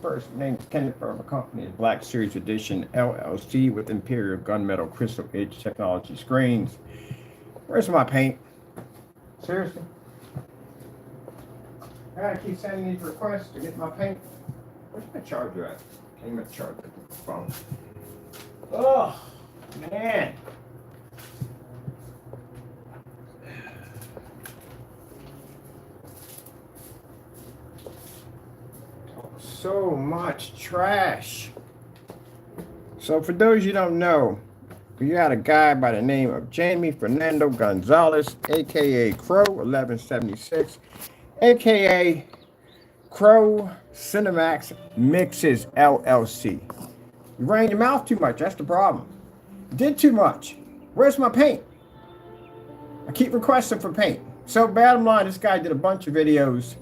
first. My name is Kenneth from a company is Black Series Edition LLC with Imperial Gunmetal Crystal Edge Technology screens. Where's my paint? Seriously? I gotta keep sending these requests to get my paint. Where's my charger at? Can't even charge the phone. Oh, man. So much trash. So for those you don't know, we got a guy by the name of Jaime Fernando Gonzalez, aka Crow1176, aka CINEMAX Mixes LLC. You ran your mouth too much, that's the problem. You did too much. Where's my paint? I keep requesting for paint. So bottom line, this guy did a bunch of videos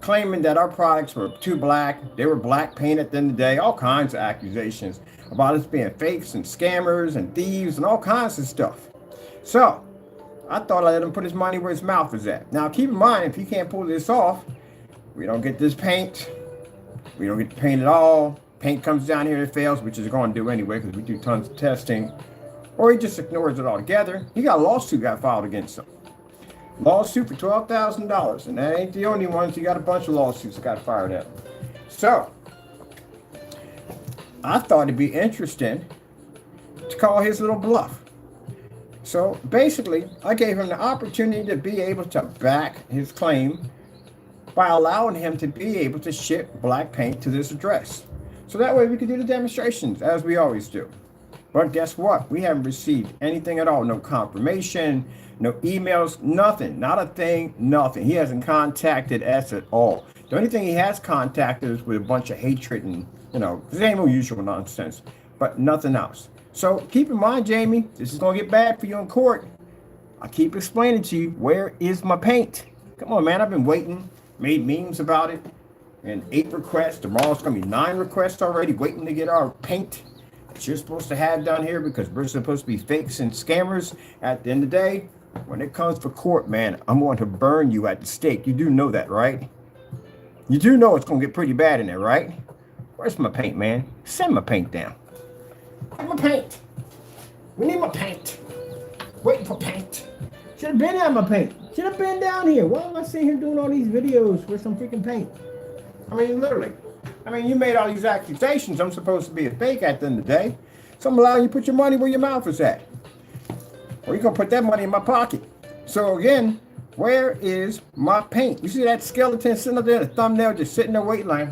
claiming that our products were too black. They were black paint at the end of the day. All kinds of accusations about us being fakes and scammers and thieves and all kinds of stuff. So I thought I'd let him put his money where his mouth is at. Now keep in mind, if he can't pull this off, we don't get this paint. We don't get the paint at all. Paint comes down here, it fails, which is going to do anyway because we do tons of testing. Or he just ignores it altogether. He got a lawsuit got filed against him. Lawsuit for $12,000, and that ain't the only ones. You got a bunch of lawsuits that got fired at. So I thought it'd be interesting to call his little bluff. So basically, I gave him the opportunity to be able to back his claim by allowing him to be able to ship black paint to this address. So that way we could do the demonstrations as we always do. But guess what? We haven't received anything at all. No confirmation, no emails, nothing. Not a thing, nothing. He hasn't contacted us at all. The only thing he has contacted us with a bunch of hatred and, the same usual nonsense, but nothing else. So keep in mind, Jamie, this is going to get bad for you in court. I keep explaining to you, where is my paint? Come on, man. I've been waiting, made memes about it, and 8 requests. Tomorrow's going to be 9 requests already, waiting to get our paint that you're supposed to have down here because we're supposed to be fakes and scammers. At the end of the day, when it comes for court, man, I'm going to burn you at the stake. You do know that, right? You do know it's going to get pretty bad in there, right? Where's my paint, man? Send my paint down. Where's my paint? We need my paint. Waiting for paint. Should have been on my paint. Should have been down here. Why am I sitting here doing all these videos with some freaking paint? I mean, literally. You made all these accusations. I'm supposed to be a fake at the end of the day. So I'm allowing you to put your money where your mouth is at. Or you're going to put that money in my pocket. So again, where is my paint? You see that skeleton sitting up there, the thumbnail just sitting there waiting like,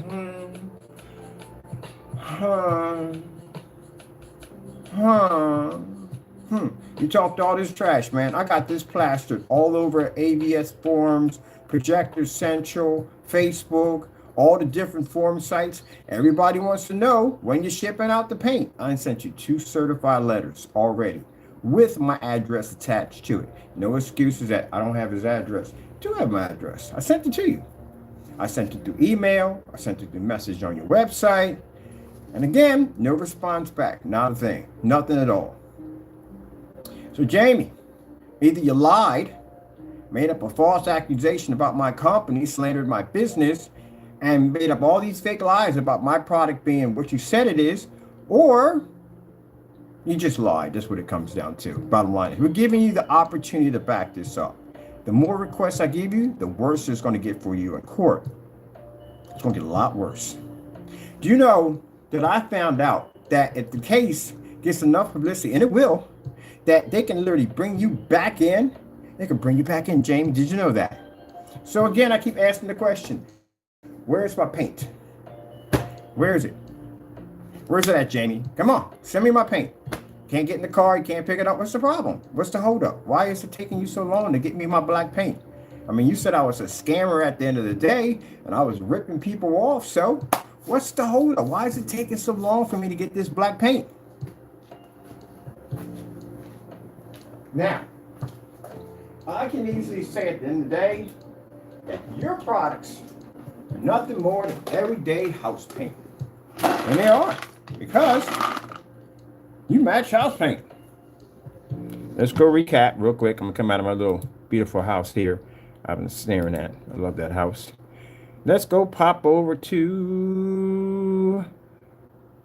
You talked all this trash, man. I got this plastered all over AVS forums, Projector Central, Facebook, all the different forum sites. Everybody wants to know when you're shipping out the paint. I sent you 2 certified letters already with my address attached to it. No excuses that I don't have his address. I do have my address. I sent it to you. I sent it through email. I sent it through message on your website. And again, no response back. Not a thing. Nothing at all. So Jamie, either you lied, made up a false accusation about my company, slandered my business, and made up all these fake lies about my product being what you said it is, or you just lied. That's what it comes down to. Bottom line is, we're giving you the opportunity to back this up. The more requests I give you, the worse it's going to get for you in court. It's going to get a lot worse. Do you know that I found out that if the case gets enough publicity, and it will, that they can literally bring you back in? They can bring you back in, James. Did you know that? So again, I keep asking the question, where's my paint? Where is it? Where's it at, Jamie? Come on, send me my paint. Can't get in the car, you can't pick it up. What's the problem? What's the holdup? Why is it taking you so long to get me my black paint? You said I was a scammer at the end of the day, and I was ripping people off, so what's the holdup? Why is it taking so long for me to get this black paint? Now, I can easily say at the end of the day that your products are nothing more than everyday house paint. And they are, because you match house paint. Let's go recap real quick. I'm going to come out of my little beautiful house here I've been staring at. I love that house. Let's go pop over to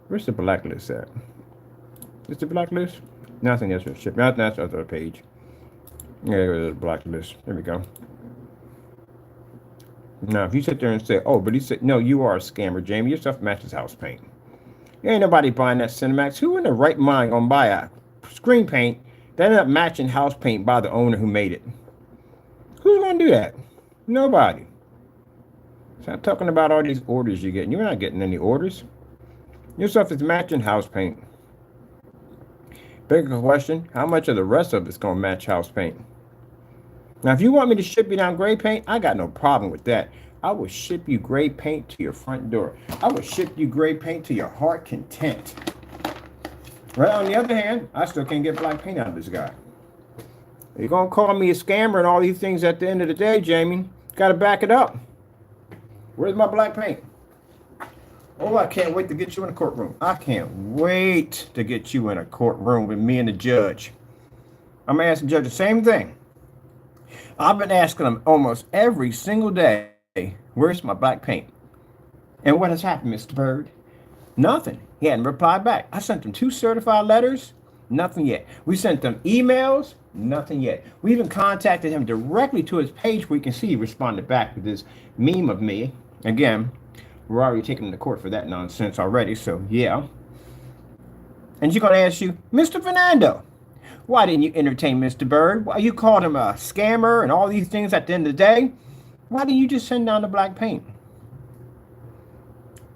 Where's the blacklist at? Is the blacklist? Nothing else was shipped. Nothing else on the page. Yeah, there's the blacklist. There we go. Now, if you sit there and say, oh, but he said, no, you are a scammer, Jamie. Your stuff matches house paint. There ain't nobody buying that CINEMAX. Who in their right mind gonna buy a screen paint that ended up matching house paint by the owner who made it? Who's gonna do that? Nobody. Stop talking about all these orders you're getting. You're not getting any orders. Your stuff is matching house paint. Bigger question, how much of the rest of it's gonna match house paint? Now, if you want me to ship you down gray paint, I got no problem with that. I will ship you gray paint to your front door. I will ship you gray paint to your heart content. Right, on the other hand, I still can't get black paint out of this guy. You're going to call me a scammer and all these things at the end of the day, Jamie. Got to back it up. Where's my black paint? Oh, I can't wait to get you in a courtroom. I can't wait to get you in a courtroom with me and the judge. I'm going to ask the judge the same thing. I've been asking him almost every single day, where's my black paint? And what has happened, Mr. Bird? Nothing. He hadn't replied back. I sent him 2 certified letters. Nothing yet. We sent them emails. Nothing yet. We even contacted him directly to his page where you can see he responded back with this meme of me. Again, we're already taking him to court for that nonsense already, so yeah. And she's going to ask you, Mr. Fernando, why didn't you entertain Mr. Bird? Why you called him a scammer and all these things at the end of the day? Why didn't you just send down the black paint?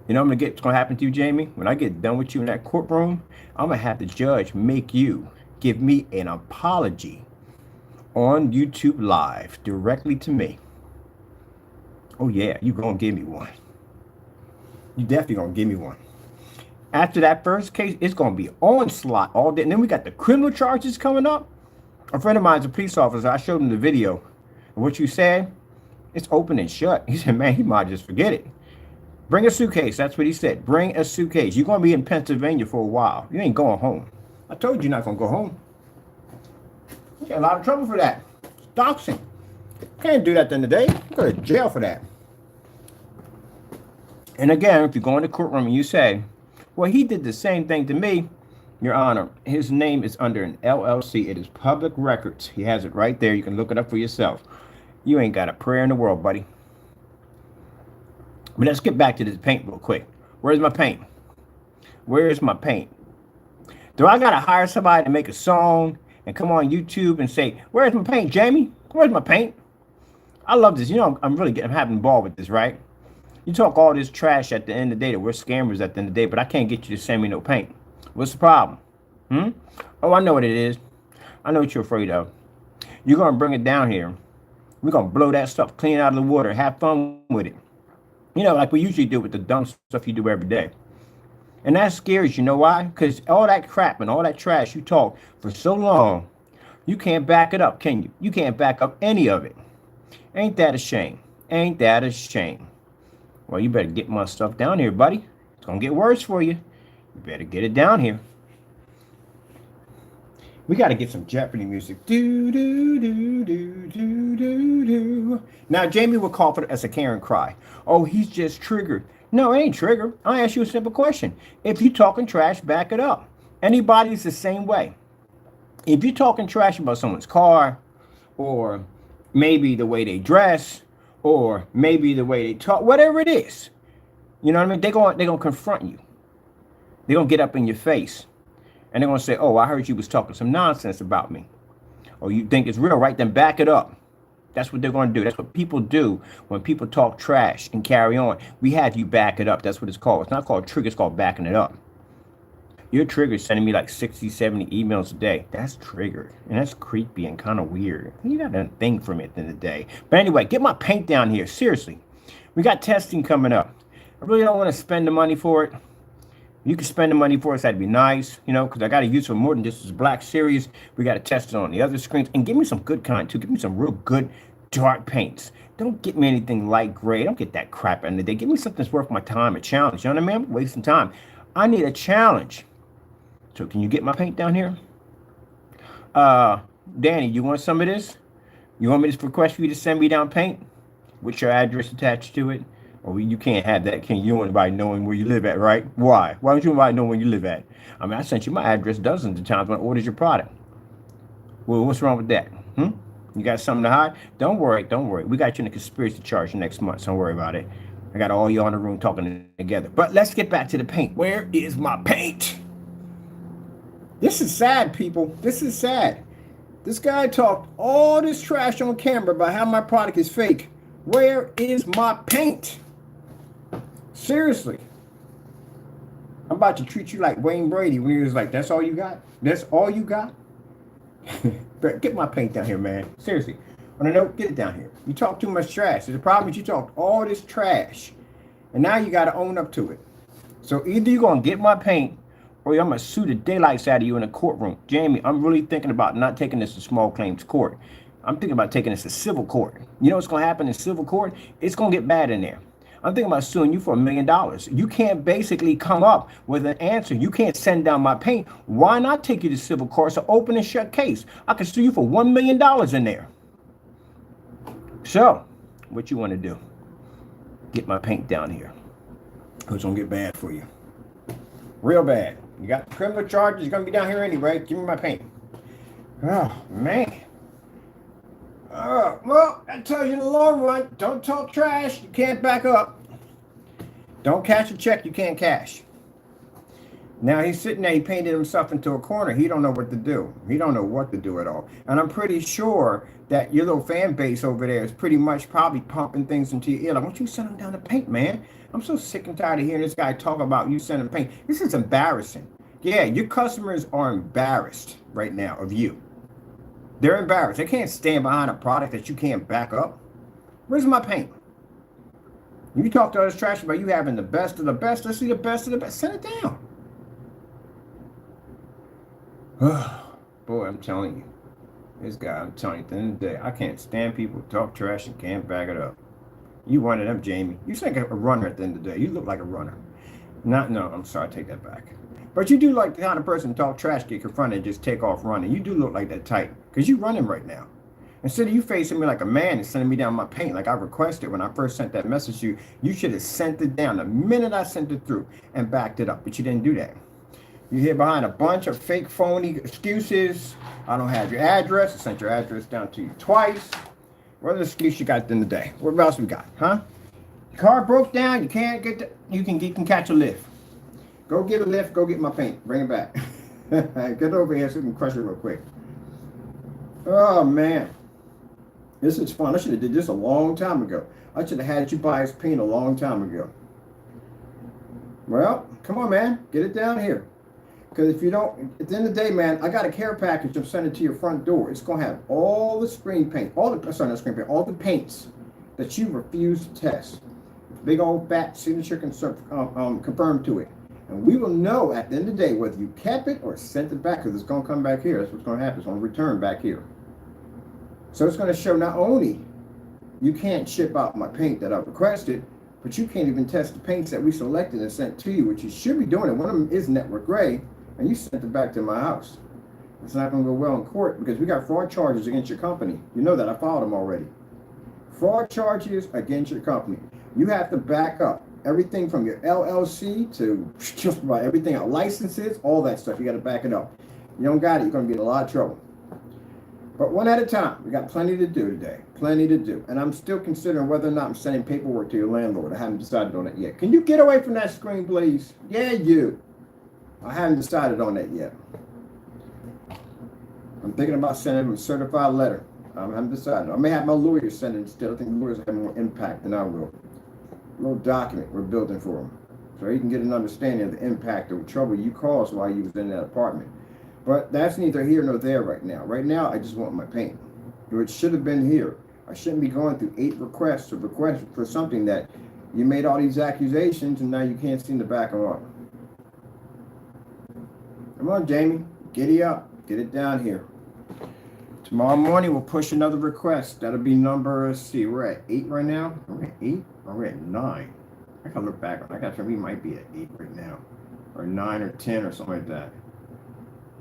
You know what's going to happen to you, Jamie? When I get done with you in that courtroom, I'm going to have the judge make you give me an apology on YouTube Live directly to me. Oh, yeah, you're going to give me one. You definitely going to give me one. After that first case, it's going to be onslaught all day. And then we got the criminal charges coming up. A friend of mine's a police officer. I showed him the video. And what you said, it's open and shut. He said, man, he might just forget it. Bring a suitcase. That's what he said. Bring a suitcase. You're going to be in Pennsylvania for a while. You ain't going home. I told you you're not going to go home. You get a lot of trouble for that. It's doxing. Can't do that at the end of the day. You go to jail for that. And again, if you go in the courtroom and you say, well, he did the same thing to me, Your Honor, his name is under an LLC. It is public records. He has it right there. You can look it up for yourself. You ain't got a prayer in the world, buddy. But let's get back to this paint real quick. Where's my paint? Where's my paint? Do I got to hire somebody to make a song and come on YouTube and say, where's my paint, Jamie? Where's my paint? I love this. You know, I'm having a ball with this, right? You talk all this trash at the end of the day that we're scammers at the end of the day, but I can't get you to send me no paint. What's the problem? Oh, I know what it is. I know what you're afraid of. You're going to bring it down here. We're going to blow that stuff clean out of the water. Have fun with it. You know, like we usually do with the dumb stuff you do every day. And that scares you. You know why? Because all that crap and all that trash you talk for so long, you can't back it up, can you? You can't back up any of it. Ain't that a shame? Ain't that a shame? Well, you better get my stuff down here, buddy. It's going to get worse for you. You better get it down here. We got to get some Jeopardy music. Do, do, do, do, do, do, do. Now, Jamie will call for it as a Karen cry. Oh, he's just triggered. No, it ain't triggered. I'll ask you a simple question. If you talking trash, back it up. Anybody's the same way. If you're talking trash about someone's car, or maybe the way they dress, or maybe the way they talk, whatever it is, you know what I mean? They're gonna confront you. They're gonna get up in your face, and they're gonna say, "Oh, I heard you was talking some nonsense about me." Or you think it's real, right? Then back it up. That's what they're gonna do. That's what people do when people talk trash and carry on. We have you back it up. That's what it's called. It's not called trigger. It's called backing it up. Your trigger's sending me like 60, 70 emails a day. That's triggered. And that's creepy and kind of weird. You got a thing from it at the end of the day. But anyway, get my paint down here. Seriously. We got testing coming up. I really don't want to spend the money for it. You can spend the money for us. That'd be nice. You know, because I got to use for more than just this black series. We got to test it on the other screens. And give me some good kind, too. Give me some real good dark paints. Don't get me anything light gray. Don't get that crap in the day. Give me something that's worth my time, a challenge. You know what I mean? I'm wasting time. I need a challenge. So can you get my paint down here? Danny, you want some of this? You want me to request for you to send me down paint with your address attached to it? Or you can't have that, can you? You don't want anybody knowing where you live at, right? Why? Why don't you want anybody know where you live at? I mean, I sent you my address dozens of times when I ordered your product. Well, what's wrong with that? Hmm? You got something to hide? Don't worry, don't worry. We got you in a conspiracy charge next month, so don't worry about it. I got all y'all in the room talking together. But let's get back to the paint. Where is my paint? This is sad, people. This is sad. This guy talked all this trash on camera about how my product is fake. Where is my paint? Seriously. I'm about to treat you like Wayne Brady when he was like, that's all you got? That's all you got? Get my paint down here, man. Seriously. On a note, get it down here. You talk too much trash. The problem is you talk all this trash. And now you got to own up to it. So either you're going to get my paint or I'm going to sue the daylights out of you in a courtroom. Jamie, I'm really thinking about not taking this to small claims court. I'm thinking about taking this to civil court. You know what's going to happen in civil court? It's going to get bad in there. I'm thinking about suing you for $1 million. You can't basically come up with an answer. You can't send down my paint. Why not take you to civil court? It's an open and shut case. I can sue you for $1 million in there. So, what you want to do? Get my paint down here. It's going to get bad for you. Real bad. You got criminal charges. You're going to be down here anyway. Give me my paint. Oh, man. Well, I tell you in the long run, don't talk trash. You can't back up. Don't cash a check you can't cash. Now he's sitting there, he painted himself into a corner. He don't know what to do. He don't know what to do at all. And I'm pretty sure that your little fan base over there is pretty much probably pumping things into your ear. Like, why don't you send him down to paint, man? I'm so sick and tired of hearing this guy talk about you sending paint. This is embarrassing. Yeah, your customers are embarrassed right now of you. They're embarrassed. They can't stand behind a product that you can't back up. Where's my paint? You talk to all this trash about you having the best of the best. Let's see the best of the best. Send it down. Boy, I'm telling you. This guy, I'm telling you, at the end of the day, I can't stand people who talk trash and can't back it up. You one of them, Jamie. You sound like a runner at the end of the day. You look like a runner. No, I'm sorry, I take that back. But you do like the kind of person talk trash, get confronted, and just take off running. You do look like that type, because you running right now. Instead of you facing me like a man and sending me down my paint like I requested when I first sent that message to you, you should have sent it down the minute I sent it through and backed it up. But you didn't do that. You're here behind a bunch of fake, phony excuses. I don't have your address. I sent your address down to you twice. What other excuse you got in the day? What else we got, huh? Your car broke down. You can't get the, you can catch a lift. Go get a lift. Go get my paint. Bring it back. Get over here so we can crush it real quick. Oh, man. This is fun. I should have did this a long time ago. I should have had you buy his paint a long time ago. Well, come on, man. Get it down here. Because if you don't, at the end of the day, man, I got a care package. I'm sending it to your front door. It's going to have all the screen paint, all the paints that you refuse to test. Big old fat signature confirmed to it. And we will know at the end of the day whether you kept it or sent it back, because it's going to come back here. That's what's going to happen. It's going to return back here. So it's going to show not only you can't ship out my paint that I've requested, but you can't even test the paints that we selected and sent to you, which you should be doing. And one of them is network gray, and you sent it back to my house. It's not going to go well in court because we got fraud charges against your company. You know that. I filed them already. Fraud charges against your company. You have to back up everything from your LLC to just about everything, licenses, all that stuff. You got to back it up. You don't got it, you're going to be in a lot of trouble. But one at a time. We got plenty to do today. Plenty to do. And I'm still considering whether or not I'm sending paperwork to your landlord. I haven't decided on it yet. Can you get away from that screen, please? Yeah, you. I haven't decided on that yet. I'm thinking about sending him a certified letter. I haven't decided. I may have my lawyer send it instead. I think lawyers have more impact than I will. A little document we're building for him, so he can get an understanding of the impact of the trouble you caused while you was in that apartment. But that's neither here nor there right now. Right now, I just want my paint, which should have been here. I shouldn't be going through 8 requests for something that you made all these accusations and now you can't seem to back them up. Come on, Jamie, giddy up, get it down here. Tomorrow morning, we'll push another request. That'll be number, let's see, we're at 8 right now. We're at 8? Or we're at 9. I gotta look back. I gotta tell we might be at 8 right now. Or 9 or 10 or something like that.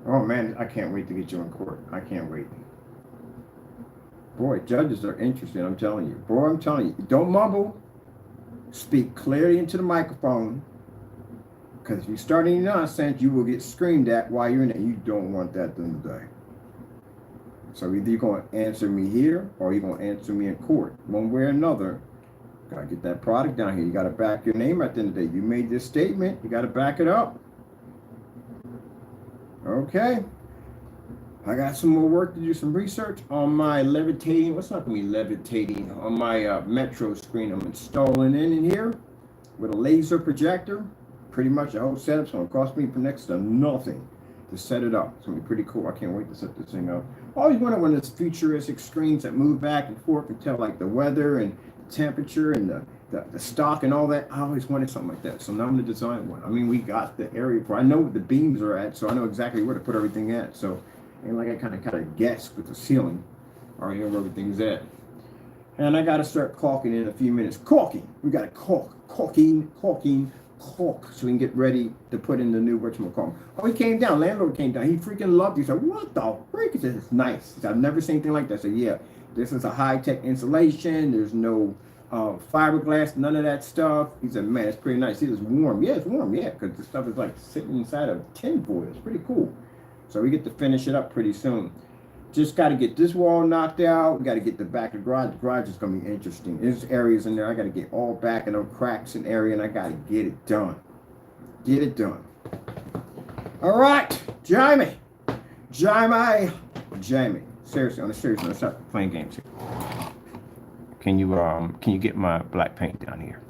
Oh man, I can't wait to get you in court. I can't wait. Boy, judges are interesting, I'm telling you. Boy, I'm telling you. Don't mumble. Speak clearly into the microphone, because if you start any nonsense, you will get screamed at while you're in there. You don't want that in the day. So either you're going to answer me here or you're going to answer me in court. One way or another, got to get that product down here. You got to back your name at the end of the day. You made this statement. You got to back it up. Okay. I got some more work to do, some research on my levitating. What's not going to be levitating? On my Metro screen, I'm installing in here with a laser projector. Pretty much the whole setup's going to cost me for next to nothing to set it up. It's going to be pretty cool. I can't wait to set this thing up. I always wonder when there's futuristic screens that move back and forth and tell like the weather and temperature and the stock and all that. I always wanted something like that. So now I'm going to design one. I mean, we got the area for, I know what the beams are at, so I know exactly where to put everything at. So, and like I kind of guess with the ceiling, I already know where everything's at. And I got to start caulking in a few minutes. Caulking. We got to caulking, so we can get ready to put in the new whatchamacallit. Oh, he came down. Landlord came down. He freaking loved it. He said, what the freak is this? It's nice. He said, I've never seen anything like that. I said, yeah, this is a high-tech insulation. There's no fiberglass, none of that stuff. He said, man, it's pretty nice. It's warm. Yeah, it's warm. Yeah, because the stuff is like sitting inside of tin foil. It's pretty cool. So we get to finish it up pretty soon. Just got to get this wall knocked out. We got to get the back of the garage. The garage is going to be interesting. There's areas in there. I got to get all back and no cracks in area, and I got to get it done. Get it done. All right, Jaime. Seriously, on a serious note, stop playing games here. Can you get my black paint down here?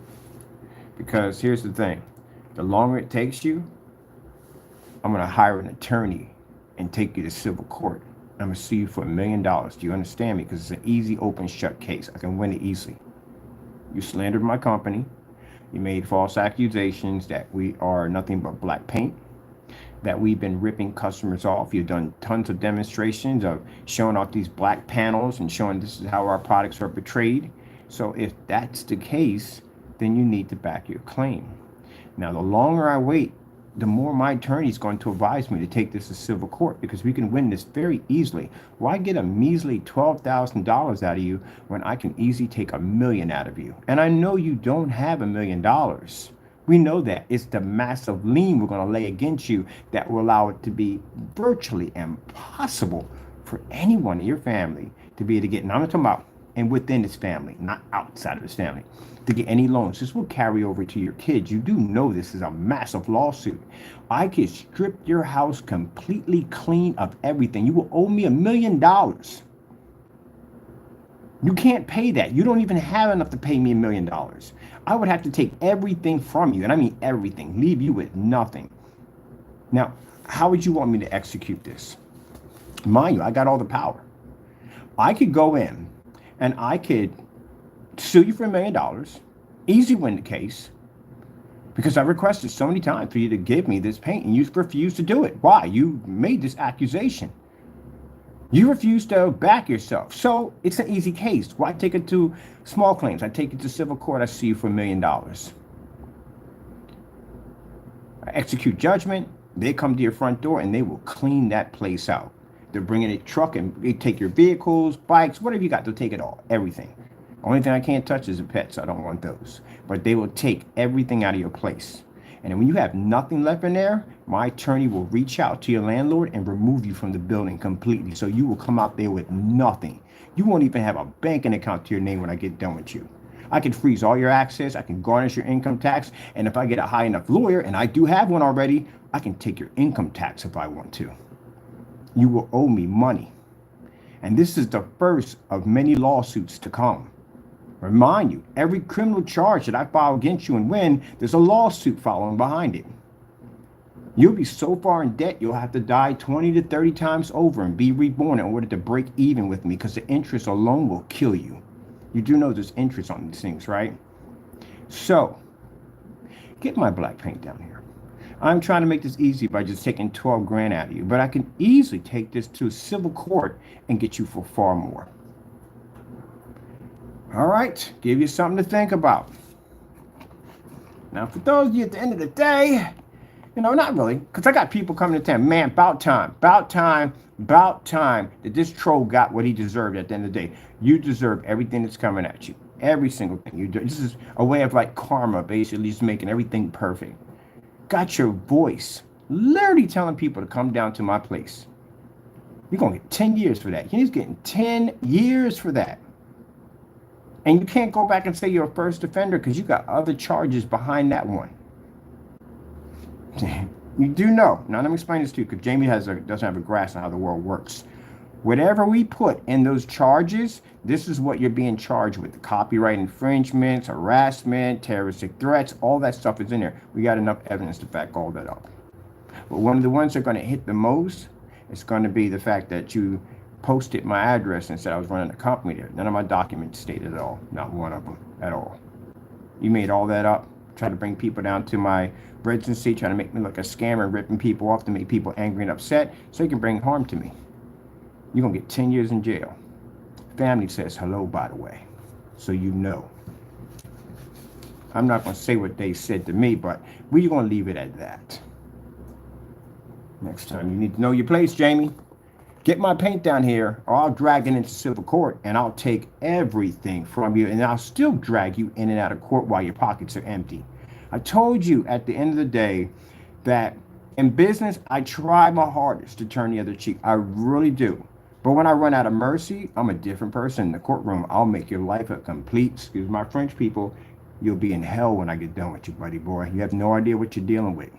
Because here's the thing. The longer it takes you, I'm going to hire an attorney and take you to civil court. I'm going to sue you for $1 million. Do you understand me? Because it's an easy, open, shut case. I can win it easily. You slandered my company. You made false accusations that we are nothing but black paint, that we've been ripping customers off. You've done tons of demonstrations of showing off these black panels and showing this is how our products are portrayed. So if that's the case, then you need to back your claim. Now, the longer I wait, the more my attorney is going to advise me to take this to civil court, because we can win this very easily. Why get a measly $12,000 out of you when I can easily take $1 million out of you? And I know you don't have $1 million. We know that. It's the massive lien we're going to lay against you that will allow it to be virtually impossible for anyone in your family to be able to get, and I'm talking about and within his family, not outside of his family, to get any loans. This will carry over to your kids. You do know this is a massive lawsuit. I could strip your house completely clean of everything. You will owe me $1 million. You can't pay that. You don't even have enough to pay me $1 million. I would have to take everything from you, and I mean everything, leave you with nothing. Now, how would you want me to execute this? Mind you, I got all the power. I could go in and I could sue you for $1 million, easy win the case, because I requested so many times for you to give me this paint and you refused to do it. Why? You made this accusation. You refused to back yourself. So it's an easy case. Why take it to small claims? I take it to civil court. I sue you for $1 million. I execute judgment. They come to your front door and they will clean that place out. They're bringing a truck and they take your vehicles, bikes, whatever you got. They'll take it all, everything. Only thing I can't touch is the pets. I don't want those. But they will take everything out of your place. And when you have nothing left in there, my attorney will reach out to your landlord and remove you from the building completely. So you will come out there with nothing. You won't even have a banking account to your name when I get done with you. I can freeze all your access. I can garnish your income tax. And if I get a high enough lawyer, and I do have one already, I can take your income tax if I want to. You will owe me money. And this is the first of many lawsuits to come. Remind you, every criminal charge that I file against you and win, there's a lawsuit following behind it. You'll be so far in debt, you'll have to die 20 to 30 times over and be reborn in order to break even with me, because the interest alone will kill you. You do know there's interest on these things, right? So, get my black paint down here. I'm trying to make this easy by just taking 12 grand out of you, but I can easily take this to civil court and get you for far more. All right, give you something to think about. Now, for those of you at the end of the day, you know, not really, because I got people coming to town, man, about time that this troll got what he deserved at the end of the day. You deserve everything that's coming at you. Every single thing you do. This is a way of like karma, basically, just making everything perfect. Got your voice literally telling people to come down to my place. You're going to get 10 years for that. He's getting 10 years for that. And you can't go back and say you're a first offender because you got other charges behind that one. You do know. Now, let me explain this to you because Jamie doesn't have a grasp on how the world works. Whatever we put in those charges, this is what you're being charged with. Copyright infringements, harassment, terroristic threats, all that stuff is in there. We got enough evidence to back all that up. But one of the ones that are going to hit the most is going to be the fact that you posted my address and said I was running a company there. None of my documents stated at all. Not one of them at all. You made all that up, trying to bring people down to my residency, trying to make me look a scammer, ripping people off to make people angry and upset so you can bring harm to me. You're going to get 10 years in jail. Family says hello, by the way, so you know. I'm not going to say what they said to me, but we're going to leave it at that. Next time, you need to know your place, Jamie. Get my paint down here, or I'll drag it into civil court, and I'll take everything from you, and I'll still drag you in and out of court while your pockets are empty. I told you at the end of the day that in business, I try my hardest to turn the other cheek. I really do. But when I run out of mercy, I'm a different person in the courtroom. I'll make your life a complete, excuse my French people, you'll be in hell when I get done with you, buddy boy. You have no idea what you're dealing with.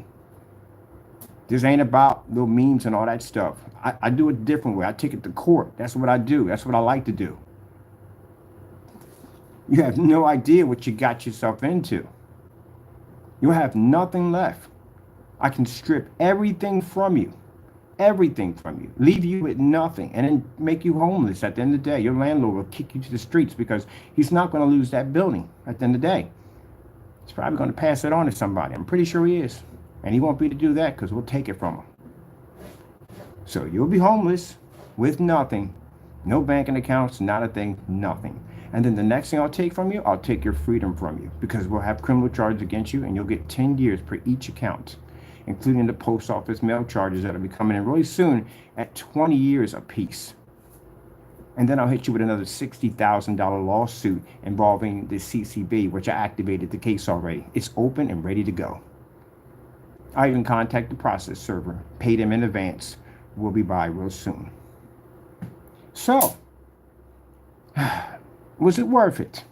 This ain't about little memes and all that stuff. I do it a different way. I take it to court. That's what I do. That's what I like to do. You have no idea what you got yourself into. You'll have nothing left. I can strip everything from you. Everything from you. Leave you with nothing. And then make you homeless at the end of the day. Your landlord will kick you to the streets because he's not going to lose that building at the end of the day. He's probably going to pass it on to somebody. I'm pretty sure he is. And he won't be to do that because we'll take it from him. So you'll be homeless with nothing. No banking accounts, not a thing, nothing. And then the next thing I'll take from you, I'll take your freedom from you because we'll have criminal charges against you and you'll get 10 years per each account, including the post office mail charges that'll be coming in really soon at 20 years apiece. And then I'll hit you with another $60,000 lawsuit involving the CCB, which I activated the case already. It's open and ready to go. I even contact the process server, paid him in advance. We'll be by real soon. So, was it worth it?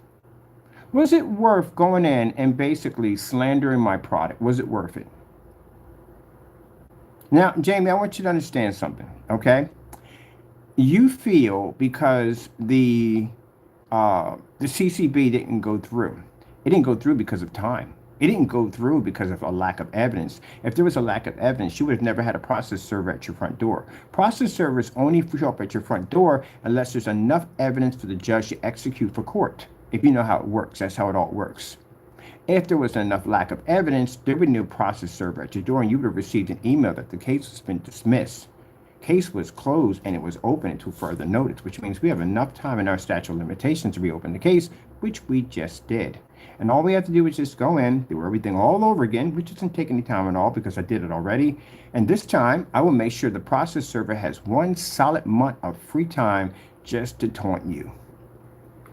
Was it worth going in and basically slandering my product? Was it worth it? Now, Jamie, I want you to understand something, okay? You feel because the CCB didn't go through. It didn't go through because of time. It didn't go through because of a lack of evidence. If there was a lack of evidence, you would have never had a process server at your front door. Process servers only show up at your front door unless there's enough evidence for the judge to execute for court. If you know how it works, that's how it all works. If there was enough lack of evidence, there would be no process server at your door and you would have received an email that the case has been dismissed. Case was closed and it was open until further notice, which means we have enough time in our statute of limitations to reopen the case, which we just did. And all we have to do is just go in, do everything all over again, which doesn't take any time at all because I did it already. And this time, I will make sure the process server has 1 solid month of free time just to taunt you,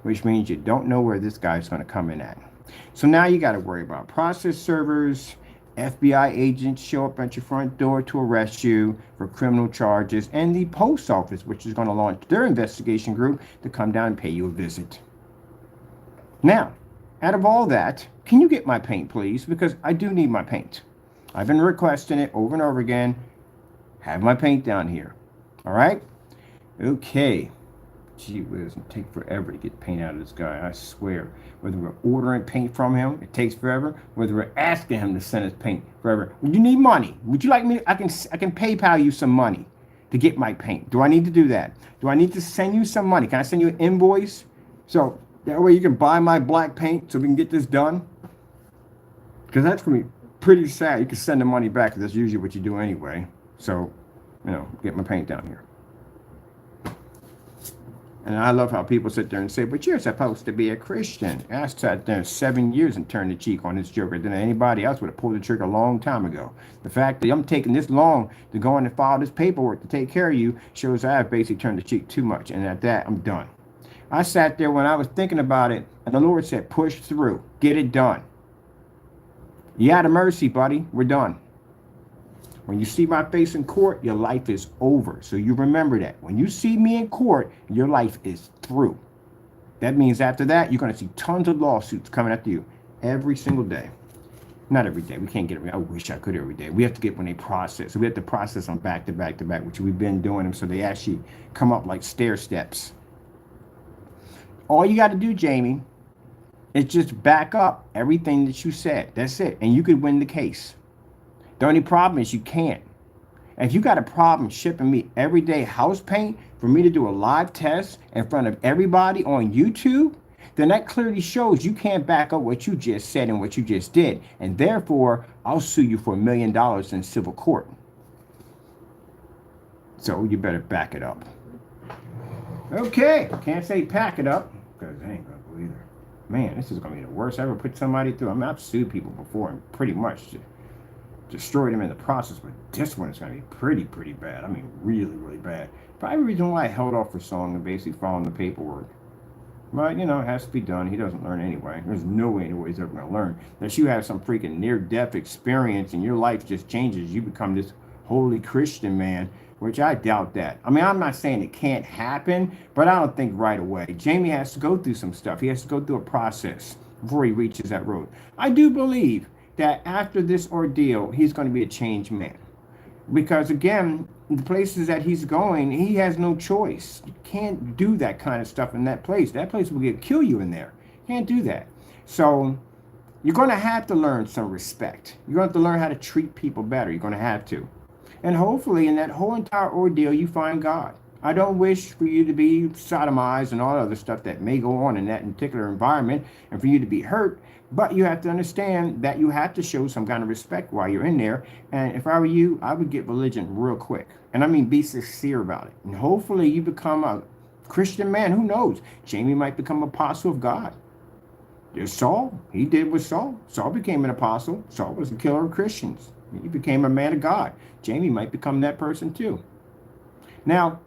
which means you don't know where this guy's going to come in at. So now you got to worry about process servers, FBI agents show up at your front door to arrest you for criminal charges, and the post office, which is going to launch their investigation group to come down and pay you a visit. Now, out of all that, can you get my paint, please? Because I do need my paint. I've been requesting it over and over again. Have my paint down here. All right? Okay. Gee whiz, it take forever to get paint out of this guy, I swear. Whether we're ordering paint from him, it takes forever. Whether we're asking him to send us paint, forever. You need money. Would you like me? I can PayPal you some money to get my paint. Do I need to do that? Do I need to send you some money? Can I send you an invoice? So that way you can buy my black paint so we can get this done? Because that's going to be pretty sad. You can send the money back because that's usually what you do anyway. So, you know, get my paint down here. And I love how people sit there and say, but you're supposed to be a Christian. I sat there 7 years and turned the cheek on this joker than anybody else would have pulled the trigger a long time ago. The fact that I'm taking this long to go in and file this paperwork to take care of you shows I have basically turned the cheek too much. And at that, I'm done. I sat there when I was thinking about it, and the Lord said, push through, get it done. You out of mercy, buddy. We're done. When you see my face in court, your life is over. So you remember that. When you see me in court, your life is through. That means after that, you're going to see tons of lawsuits coming after you every single day. Not every day. We can't get it. I wish I could every day. We have to get when they process. So we have to process them back to back to back, which we've been doing them. So they actually come up like stair steps. All you got to do, Jamie, is just back up everything that you said. That's it. And you could win the case. The only problem is you can't. And if you got a problem shipping me everyday house paint for me to do a live test in front of everybody on YouTube, then that clearly shows you can't back up what you just said and what you just did. And therefore, I'll sue you for $1 million in civil court. So you better back it up. Okay, can't say pack it up, because I ain't gonna go either. Man, this is gonna be the worst I ever put somebody through. I mean, I've sued people before and pretty much destroyed them in the process, but this one is going to be pretty bad. I mean, really bad. Probably the reason why I held off for so long and basically following the paperwork. But, you know, it has to be done. He doesn't learn anyway. There's no way he's ever going to learn. Unless you have some freaking near-death experience and your life just changes. You become this holy Christian man, which I doubt that. I mean, I'm not saying it can't happen, but I don't think right away. Jamie has to go through some stuff. He has to go through a process before he reaches that road. I do believe that after this ordeal, he's going to be a changed man. Because again, the places that he's going, he has no choice. You can't do that kind of stuff in that place. That place will kill you in there. You can't do that. So you're going to have to learn some respect. You're going to have to learn how to treat people better. You're going to have to. And hopefully in that whole entire ordeal, you find God. I don't wish for you to be sodomized and all other stuff that may go on in that particular environment and for you to be hurt. But you have to understand that you have to show some kind of respect while you're in there. And if I were you, I would get religion real quick. And I mean, be sincere about it. And hopefully you become a Christian man. Who knows? Jamie might become an apostle of God. There's Saul. He did with Saul. Saul became an apostle. Saul was a killer of Christians. He became a man of God. Jamie might become that person too. Now,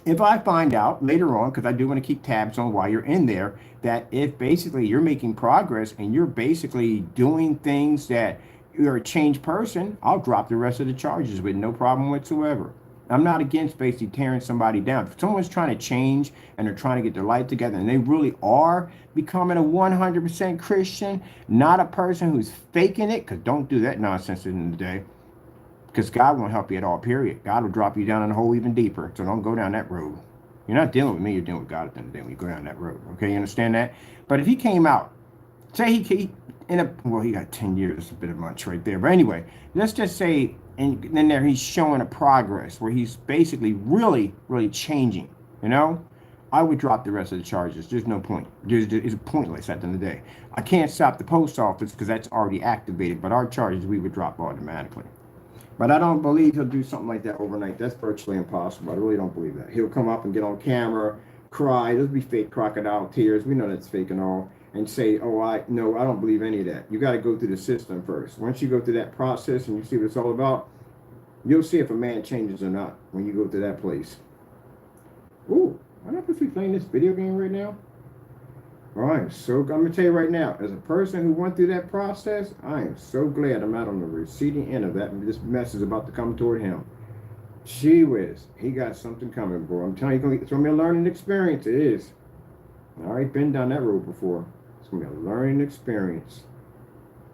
if I find out later on, because I do want to keep tabs on while you're in there, that if basically you're making progress and you're basically doing things that you're a changed person, I'll drop the rest of the charges with no problem whatsoever. I'm not against basically tearing somebody down. If someone's trying to change and they're trying to get their life together and they really are becoming a 100% Christian, not a person who's faking it, because don't do that nonsense in the day. Because God won't help you at all, period. God will drop you down in a hole even deeper. So don't go down that road. You're not dealing with me, you're dealing with God at the end of the day when you go down that road. Okay, you understand that? But if he came out, say he got 10 years, that's a bit of much right there. But anyway, let's just say, and then there he's showing a progress where he's basically really changing, you know? I would drop the rest of the charges. There's no point. It's pointless at the end of the day. I can't stop the post office because that's already activated, but our charges we would drop automatically. But I don't believe he'll do something like that overnight. That's virtually impossible. I really don't believe that. He'll come up and get on camera, cry. Those be fake crocodile tears. We know that's fake and all. And say, oh, I don't believe any of that. You got to go through the system first. Once you go through that process and you see what it's all about, you'll see if a man changes or not when you go to that place. Ooh, am I not supposed to be playing this video game right now? All right, so I'm going to tell you right now, as a person who went through that process, I am so glad I'm out on the receiving end of that. And this mess is about to come toward him. Gee whiz, he got something coming, bro. I'm telling you, it's going to be a learning experience. It is. I already been down that road before. It's going to be a learning experience.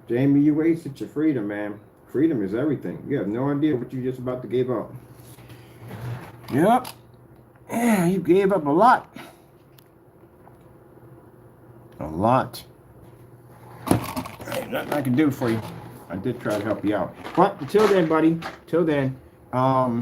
Jamie, you wasted your freedom, man. Freedom is everything. You have no idea what you just about to give up. Yep. Yeah, you gave up a lot. A lot. Ain't nothing I can do for you. I did try to help you out. But until then, buddy, at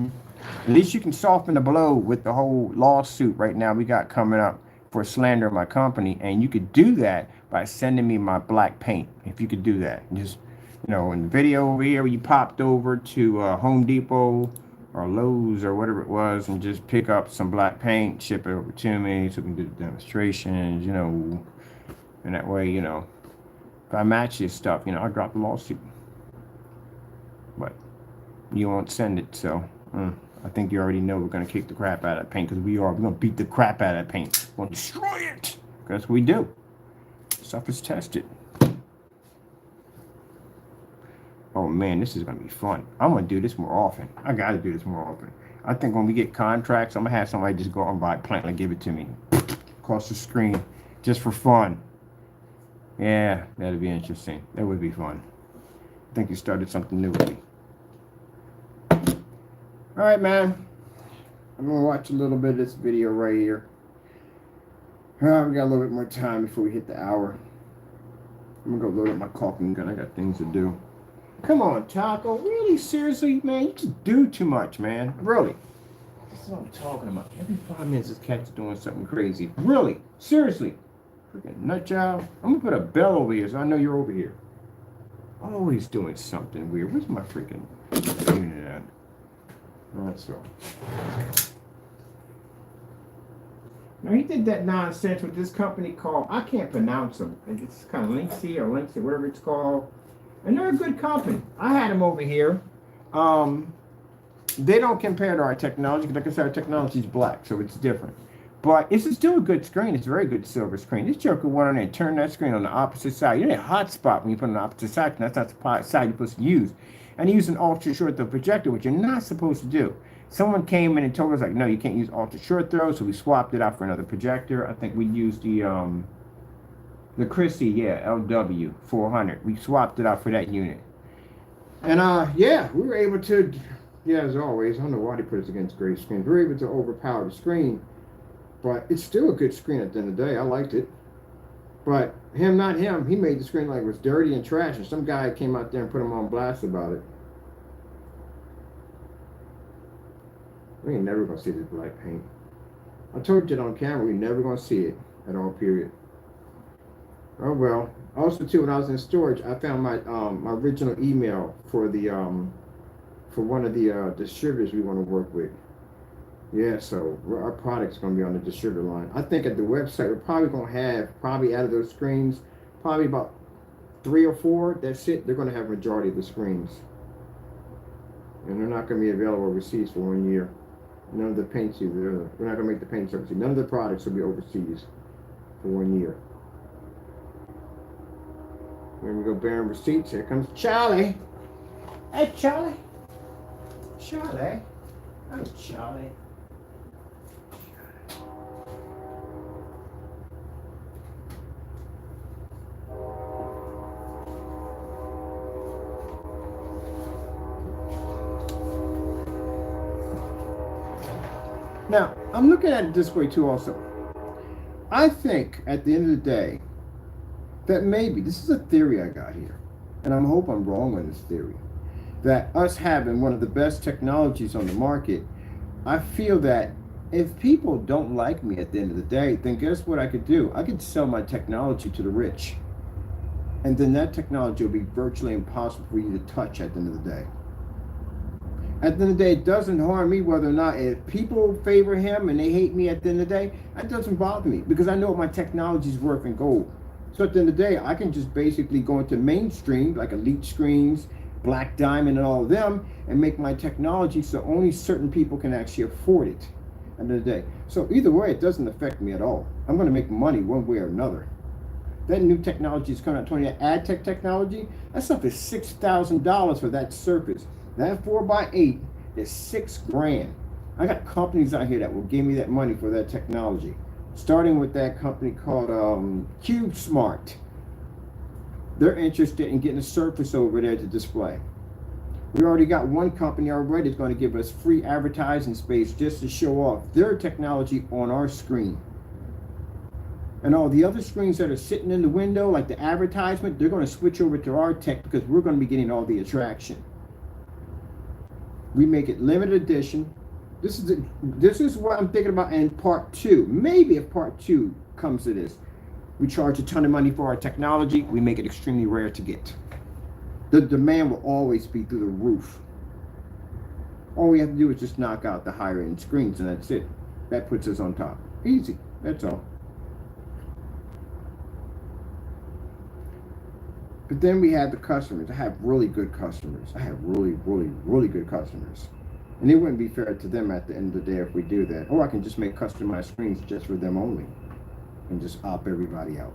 least you can soften the blow with the whole lawsuit right now we got coming up for slander of my company. And you could do that by sending me my black paint. If you could do that. Just, in the video over here, you popped over to Home Depot or Lowe's or whatever it was and just pick up some black paint, ship it over to me so we can do the demonstrations, and that way, if I match this stuff, I'll drop the lawsuit. But you won't send it, so I think you already know we're going to kick the crap out of that paint, because we are. We're going to beat the crap out of that paint. We're going to destroy it. Because we do. Stuff is tested. Oh man, this is going to be fun. I'm going to do this more often. I got to do this more often. I think when we get contracts, I'm going to have somebody just go out and buy a plant and give it to me. Across the screen. Just for fun. Yeah, that'd be interesting. That would be fun. I think you started something new with me. All right, man. I'm going to watch a little bit of this video right here. We got a little bit more time before we hit the hour. I'm going to go load up my caulking gun. I got things to do. Come on, Taco. Really? Seriously, man? You just do too much, man. Really. That's what I'm talking about. Every 5 minutes, this cat's doing something crazy. Really? Seriously. Freaking nut job. I'm going to put a bell over here so I know you're over here. Always doing something weird. Where's my freaking unit at? That's all. Now, he did that nonsense with this company called, I can't pronounce them. It's kind of Linksy or Linksy, whatever it's called. And they're a good company. I had them over here. They don't compare to our technology, because like I said, our technology is black, so it's different. But it's still a good screen. It's a very good silver screen. This joker went on there and turned that screen on the opposite side. You need a hot spot when you put it on the opposite side, because that's not the side you're supposed to use. And he used an ultra short throw projector, which you're not supposed to do. Someone came in and told us, like, no, you can't use ultra short throw, so we swapped it out for another projector. I think we used the Chrissy, yeah, LW400. We swapped it out for that unit. And yeah, we were able to, yeah, as always, I don't know why they put us against gray screen. We were able to overpower the screen, but it's still a good screen at the end of the day. I liked it. But him, not him, he made the screen like it was dirty and trash, and some guy came out there and put him on blast about it. We ain't never gonna see this black paint. I told you that on camera, we never gonna see it at all, period. Oh well. Also too, when I was in storage, I found my my original email for the for one of the distributors we want to work with. Yeah, so our product's going to be on the distributor line. I think at the website, we're probably going to have, probably out of those screens, probably about 3 or 4. That's it. They're going to have a majority of the screens. And they're not going to be available overseas for 1 year. None of the paints either. We're not going to make the paints overseas. None of the products will be overseas for 1 year. Here we go, bearing receipts. Here comes Charlie. Hey, Charlie. Charlie. Oh, Charlie. Now, I'm looking at it this way too also. I think at the end of the day that maybe, this is a theory I got here, and I hope I'm wrong on this theory, that us having one of the best technologies on the market, I feel that if people don't like me at the end of the day, then guess what I could do? I could sell my technology to the rich. And then that technology will be virtually impossible for you to touch at the end of the day. At the end of the day, it doesn't harm me whether or not, if people favor him and they hate me at the end of the day, that doesn't bother me, because I know what my technology is worth in gold. So at the end of the day, I can just basically go into mainstream, like Elite Screens, Black Diamond, and all of them, and make my technology so only certain people can actually afford it at the end of the day. So either way, it doesn't affect me at all. I'm going to make money one way or another. That new technology is coming out, Tony, that ad tech technology, that stuff is $6,000 for that surface. That 4x8 is $6,000. I got companies out here that will give me that money for that technology. Starting with that company called CubeSmart. They're interested in getting a surface over there to display. We already got one company already that's going to give us free advertising space just to show off their technology on our screen. And all the other screens that are sitting in the window, like the advertisement, they're going to switch over to our tech, because we're going to be getting all the attraction. We make it limited edition. This is what I'm thinking about in part 2. Maybe if part 2 comes to this, we charge a ton of money for our technology. We make it extremely rare to get. The demand will always be through the roof. All we have to do is just knock out the higher end screens, and that's it. That puts us on top. Easy. That's all. But then we have the customers. I have really good customers. I have really, really, really good customers. And it wouldn't be fair to them at the end of the day if we do that. Or I can just make customized screens just for them only and just opt everybody out.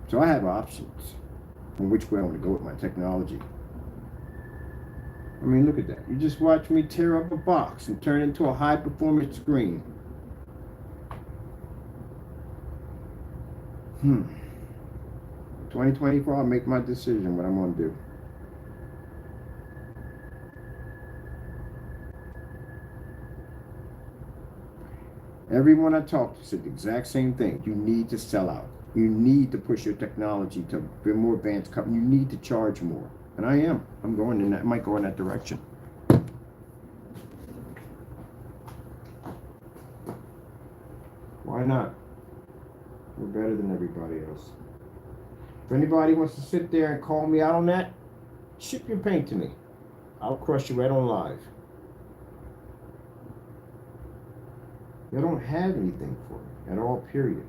So I have options on which way I want to go with my technology. I mean, look at that. You just watch me tear up a box and turn it into a high performance screen. 2024, I'll make my decision what I'm going to do. Everyone I talk to said the exact same thing. You need to sell out. You need to push your technology to be more advanced company. You need to charge more. And I am. I'm going in that. I might go in that direction. Why not? We're better than everybody else. If anybody wants to sit there and call me out on that, ship your paint to me. I'll crush you right on live. They don't have anything for me at all, period.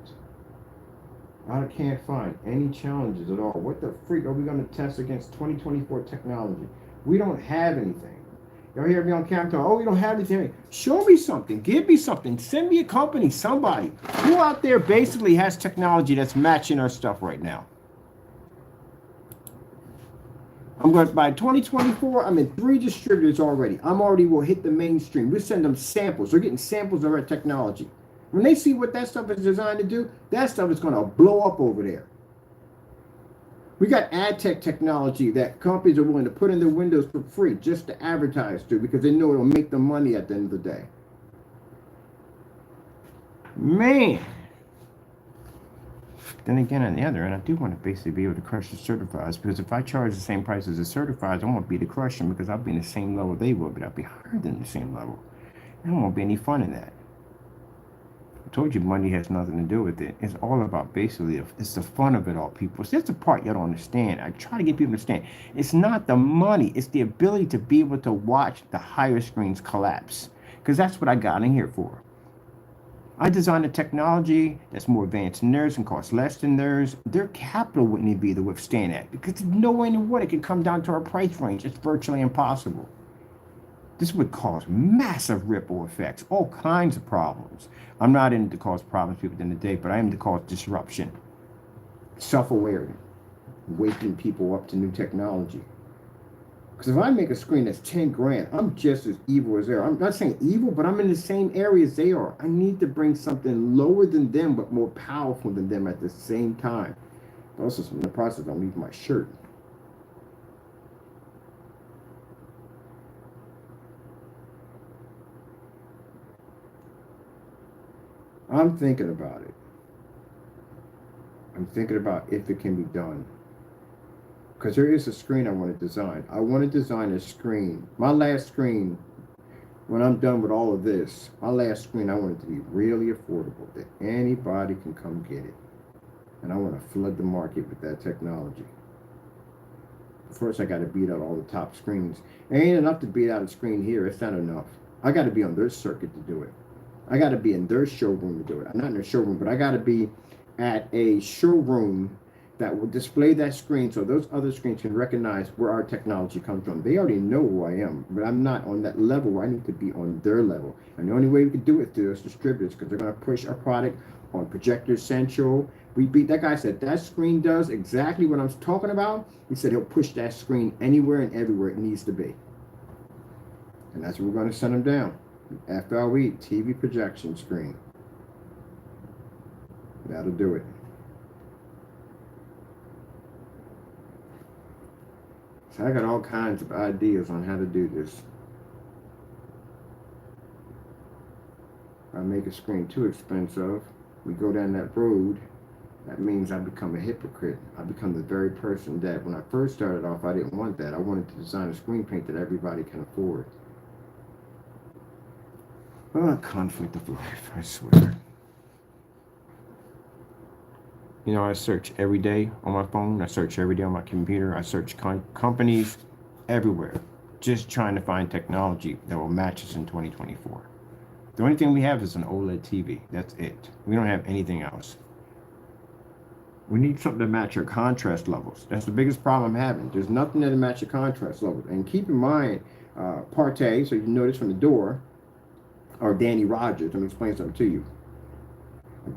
I can't find any challenges at all. What the freak are we going to test against 2024 technology? We don't have anything. Y'all hear me on camera? Oh, we don't have anything. Show me something. Give me something. Send me a company, somebody. Who out there basically has technology that's matching our stuff right now? I'm going to, by 2024, I'm in 3 distributors already. I'm already will hit the mainstream. We send them samples. They're getting samples of our technology. When they see what that stuff is designed to do, that stuff is going to blow up over there. We got ad tech technology that companies are willing to put in their windows for free just to advertise to because they know it'll make them money at the end of the day. Man. Then again, on the other end, I do want to basically be able to crush the certifieds because if I charge the same price as the certifieds, I won't be to crush them because I'll be in the same level they will, but I'll be higher than the same level. There won't be any fun in that. I told you money has nothing to do with it. It's all about basically, it's the fun of it all, people. So that's the part you don't understand. I try to get people to understand. It's not the money. It's the ability to be able to watch the higher screens collapse because that's what I got in here for. I designed a technology that's more advanced than theirs and costs less than theirs. Their capital wouldn't even be to withstand that because there's no way in the world it could come down to our price range. It's virtually impossible. This would cause massive ripple effects, all kinds of problems. I'm not in to cause problems people at the end of the day, but I am to cause disruption, self-awareness, waking people up to new technology. Because if I make a screen that's 10 grand, I'm just as evil as they are. I'm not saying evil, but I'm in the same area as they are. I need to bring something lower than them, but more powerful than them at the same time. Also, in the process, I'll leave my shirt. I'm thinking about it. I'm thinking about if it can be done. Because there is a screen I want to design. I want to design a screen. My last screen, when I'm done with all of this, my last screen, I want it to be really affordable, that anybody can come get it. And I want to flood the market with that technology. First, I got to beat out all the top screens. It ain't enough to beat out a screen here. It's not enough. I got to be on their circuit to do it. I got to be in their showroom to do it. I'm not in their showroom, but I got to be at a showroom that will display that screen so those other screens can recognize where our technology comes from. They already know who I am, but I'm not on that level where I need to be on their level. And the only way we can do it is through those distributors because they're going to push our product on Projector Central. We beat that guy said that screen does exactly what I'm talking about. He said he'll push that screen anywhere and everywhere it needs to be. And that's what we're going to send them down. FLE, TV projection screen. That'll do it. So I got all kinds of ideas on how to do this. If I make a screen too expensive, we go down that road, that means I become a hypocrite. I become the very person that when I first started off, I didn't want that. I wanted to design a screen paint that everybody can afford. Oh, conflict of life, I swear. You know, I search every day on my phone. I search every day on my computer. I search companies everywhere, just trying to find technology that will match us in 2024. The only thing we have is an OLED TV. That's it. We don't have anything else. We need something to match our contrast levels. That's the biggest problem I'm having. There's nothing that matches your contrast levels. And keep in mind, Partey, so you notice from the door, or Danny Rogers. Let me explain something to you.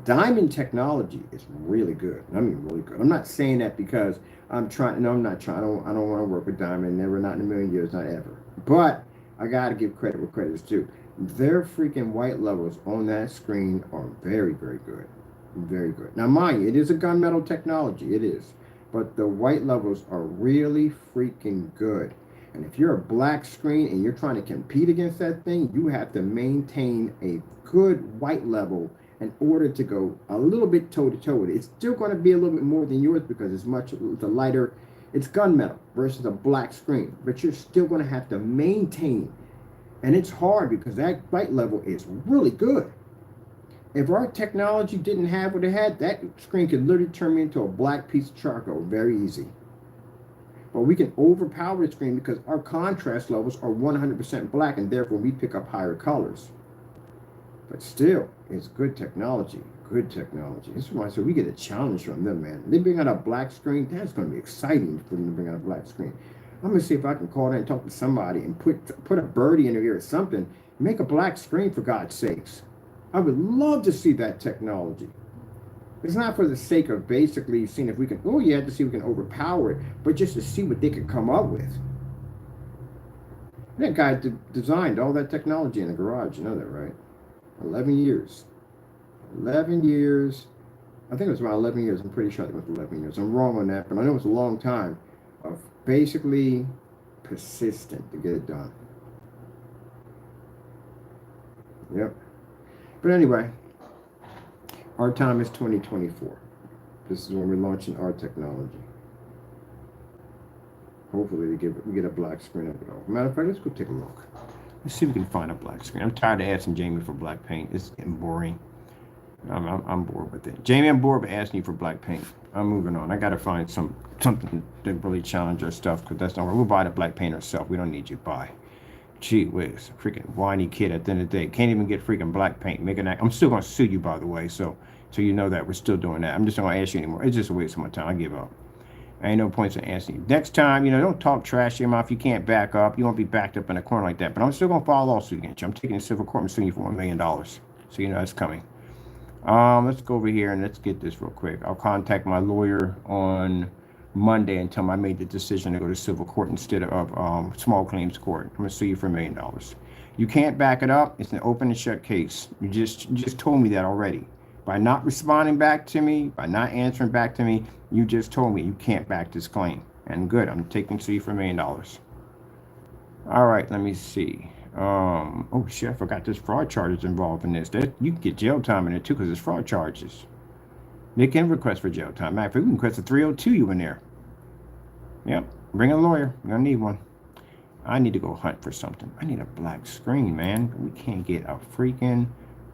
Diamond technology is really good. I mean, really good. I'm not saying that because I'm trying. No, I'm not trying. I don't want to work with Diamond. Never, not in a million years, not ever. But I gotta give credit where credit is due. Their freaking white levels on that screen are very, very good. Very good. Now, mind you, it is a gunmetal technology. It is, but the white levels are really freaking good. And if you're a black screen and you're trying to compete against that thing, you have to maintain a good white level in order to go a little bit toe to toe with it. It's still going to be a little bit more than yours because it's a lighter, it's gunmetal versus a black screen, but you're still going to have to maintain. And it's hard because that white level is really good. If our technology didn't have what it had, that screen could literally turn me into a black piece of charcoal very easy. But we can overpower the screen because our contrast levels are 100% black, and therefore we pick up higher colors. But still, it's good technology. Good technology. This is why I said we get a challenge from them, man. They bring out a black screen. That's going to be exciting for them to bring out a black screen. I'm going to see if I can call in and talk to somebody and put a birdie in their ear or something. Make a black screen, for God's sakes. I would love to see that technology. It's not for the sake of basically seeing if we can, oh yeah, to see if we can overpower it, but just to see what they could come up with. That guy designed all that technology in the garage. You know that, right? 11 years. 11 years. I think it was about 11 years. I'm pretty sure it was 11 years. I'm wrong on that, but I know it was a long time of basically persistent to get it done. Yep. But anyway, our time is 2024. This is when we're launching our technology. Hopefully we get a black screen of it all. Matter of fact, let's go take a look. Let's see if we can find a black screen. I'm tired of asking Jamie for black paint. It's getting boring. I'm bored with it. Jamie, I'm bored with asking you for black paint. I'm moving on. I got to find something to really challenge our stuff, because that's not where we'll buy the black paint ourselves. We don't need you to buy. Gee whiz, freaking whiny kid at the end of the day. Can't even get freaking black paint. I'm still going to sue you, by the way, so you know that we're still doing that. I'm just not going to ask you anymore. It's just a waste of my time. I give up. Ain't no points in asking you. Next time, don't talk trash to your mouth. You can't back up. You won't be backed up in a corner like that. But I'm still going to file a lawsuit against you. I'm taking a civil court and suing you for $1 million. So you know that's coming. Let's go over here and let's get this real quick. I'll contact my lawyer on Monday and tell him I made the decision to go to civil court instead of small claims court. I'm going to sue you for $1 million. You can't back it up. It's an open and shut case. You just told me that already. By not responding back to me, by not answering back to me, you just told me you can't back this claim. And good, I'm taking sue you for $1 million. All right, let me see. Oh shit, I forgot there's fraud charges involved in this. You can get jail time in it too, because there's fraud charges. They can request for jail time. Matter of fact, we can request a 302 you in there. Yep, bring a lawyer. You're gonna need one. I need to go hunt for something. I need a black screen, man. We can't get a freaking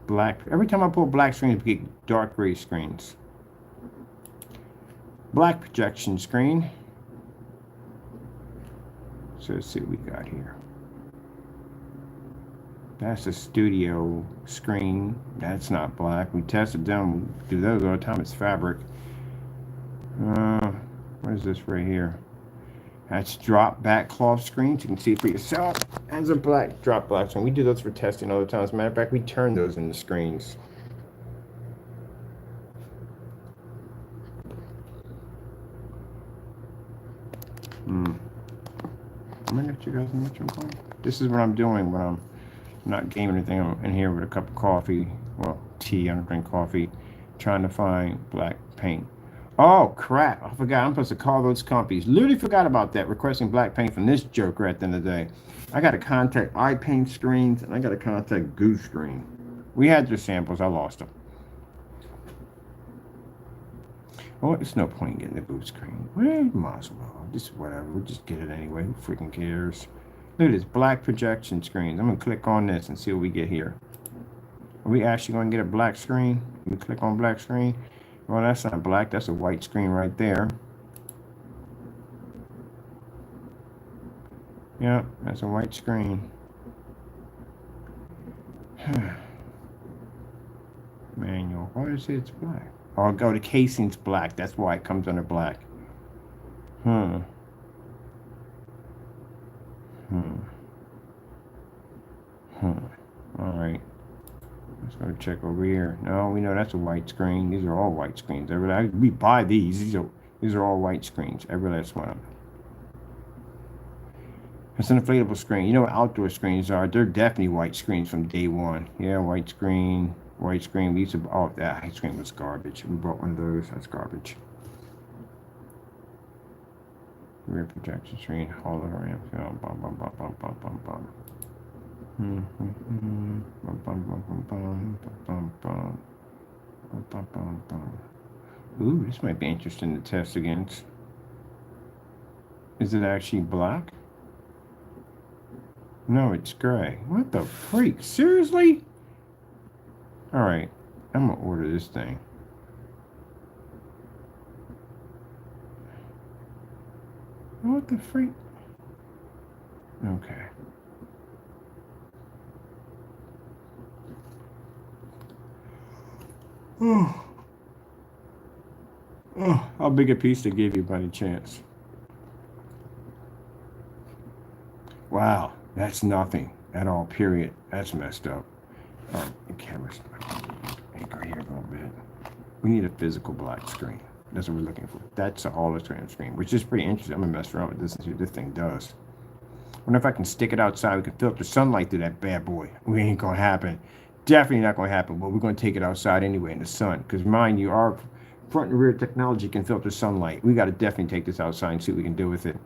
black. Every time I pull black screens, we get dark gray screens. Black projection screen. So let's see what we got here. That's a studio screen. That's not black. We tested them. We do those all the time. It's fabric. What is this right here? That's drop back cloth screens. You can see for yourself. That's a drop black screen. We do those for testing all the time. As a matter of fact, we turn those into screens. I'm gonna get you guys in the This is what I'm doing when I'm not gaming anything. I'm in here with a cup of coffee. Well, tea. I don't drink coffee. Trying to find black paint. Oh crap, I forgot. I'm supposed to call those companies. Literally forgot about that. Requesting black paint from this joker at the end of the day. I got to contact iPaint Screens and I got to contact Goose Screen. We had their samples. I lost them. Well, there's no point in getting the Goose Screen. Well, might as well. Just whatever. We'll just get it anyway. Who freaking cares? Look at this black projection screens. I'm going to click on this and see what we get here. Are we actually going to get a black screen? We click on black screen. Well, that's not black. That's a white screen right there. Yeah, that's a white screen. Manual. Why does it say it's black? Oh, the casing's black. That's why it comes under black. We'll check over here. No, we know that's a white screen. These are all white screens. We buy these. These are all white screens. Every last one of them. It's an inflatable screen. You know what outdoor screens are? They're definitely white screens from day one. Yeah, white screen. White screen. We used to. Oh, that white screen was garbage. We bought one of those. That's garbage. Rear projection screen. Hologram. Bum, bum, bum, bum, bum, bum, bum, bum. Ooh, this might be interesting to test against. Is it actually black? No, it's gray. What the freak? Seriously? Alright, I'm gonna order this thing. What the freak? Okay. Oh, how big a piece they gave you by any chance? Wow, that's nothing at all, period. That's messed up. The camera's anchor here a little bit. We need a physical black screen. That's what we're looking for. That's a hologram screen, which is pretty interesting. I'm gonna mess around with this and see what this thing does. I wonder if I can stick it outside. We can filter sunlight through that bad boy. We ain't gonna happen. Definitely not gonna happen, but we're gonna take it outside anyway in the sun. Because mind you, our front and rear technology can filter sunlight. We gotta definitely take this outside and see what we can do with it.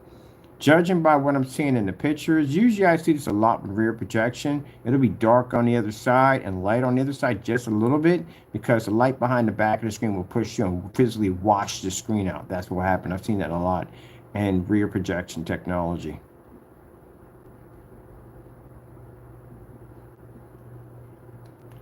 Judging by what I'm seeing in the pictures, usually I see this a lot with rear projection. It'll be dark on the other side and light on the other side just a little bit because the light behind the back of the screen will push you and physically wash the screen out. That's what happened. I've seen that a lot in rear projection technology.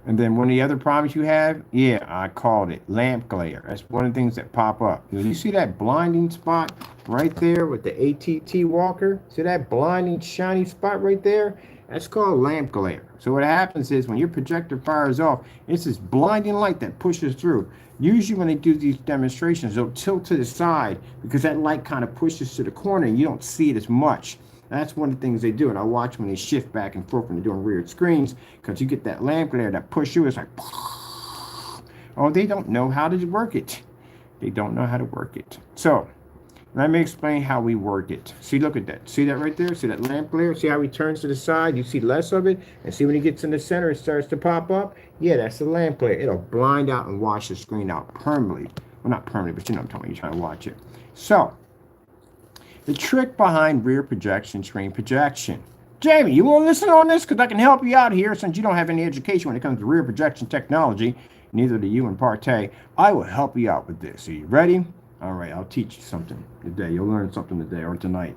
And then one of the other problems you have, yeah, I called it, lamp glare. That's one of the things that pop up. You see that blinding spot right there with the ATT walker? See that blinding shiny spot right there? That's called lamp glare. So what happens is when your projector fires off, it's this blinding light that pushes through. Usually when they do these demonstrations, they'll tilt to the side because that light kind of pushes to the corner and you don't see it as much. That's one of the things they do, and I watch when they shift back and forth when they're doing rear screens, because you get that lamp glare that push you. It's like, oh, they don't know how to work it. They don't know how to work it. So let me explain how we work it. See, look at that. See that right there? See that lamp glare? See how he turns to the side? You see less of it, and see when he gets in the center, it starts to pop up. Yeah, that's the lamp glare. It'll blind out and wash the screen out permanently. Well, not permanently, but you know what I'm talking about. You're trying to watch it. So the trick behind rear projection screen projection. Jamie, you want to listen on this? Because I can help you out here since you don't have any education when it comes to rear projection technology. Neither do you in parte. I will help you out with this. Are you ready? All right, I'll teach you something today. You'll learn something today or tonight.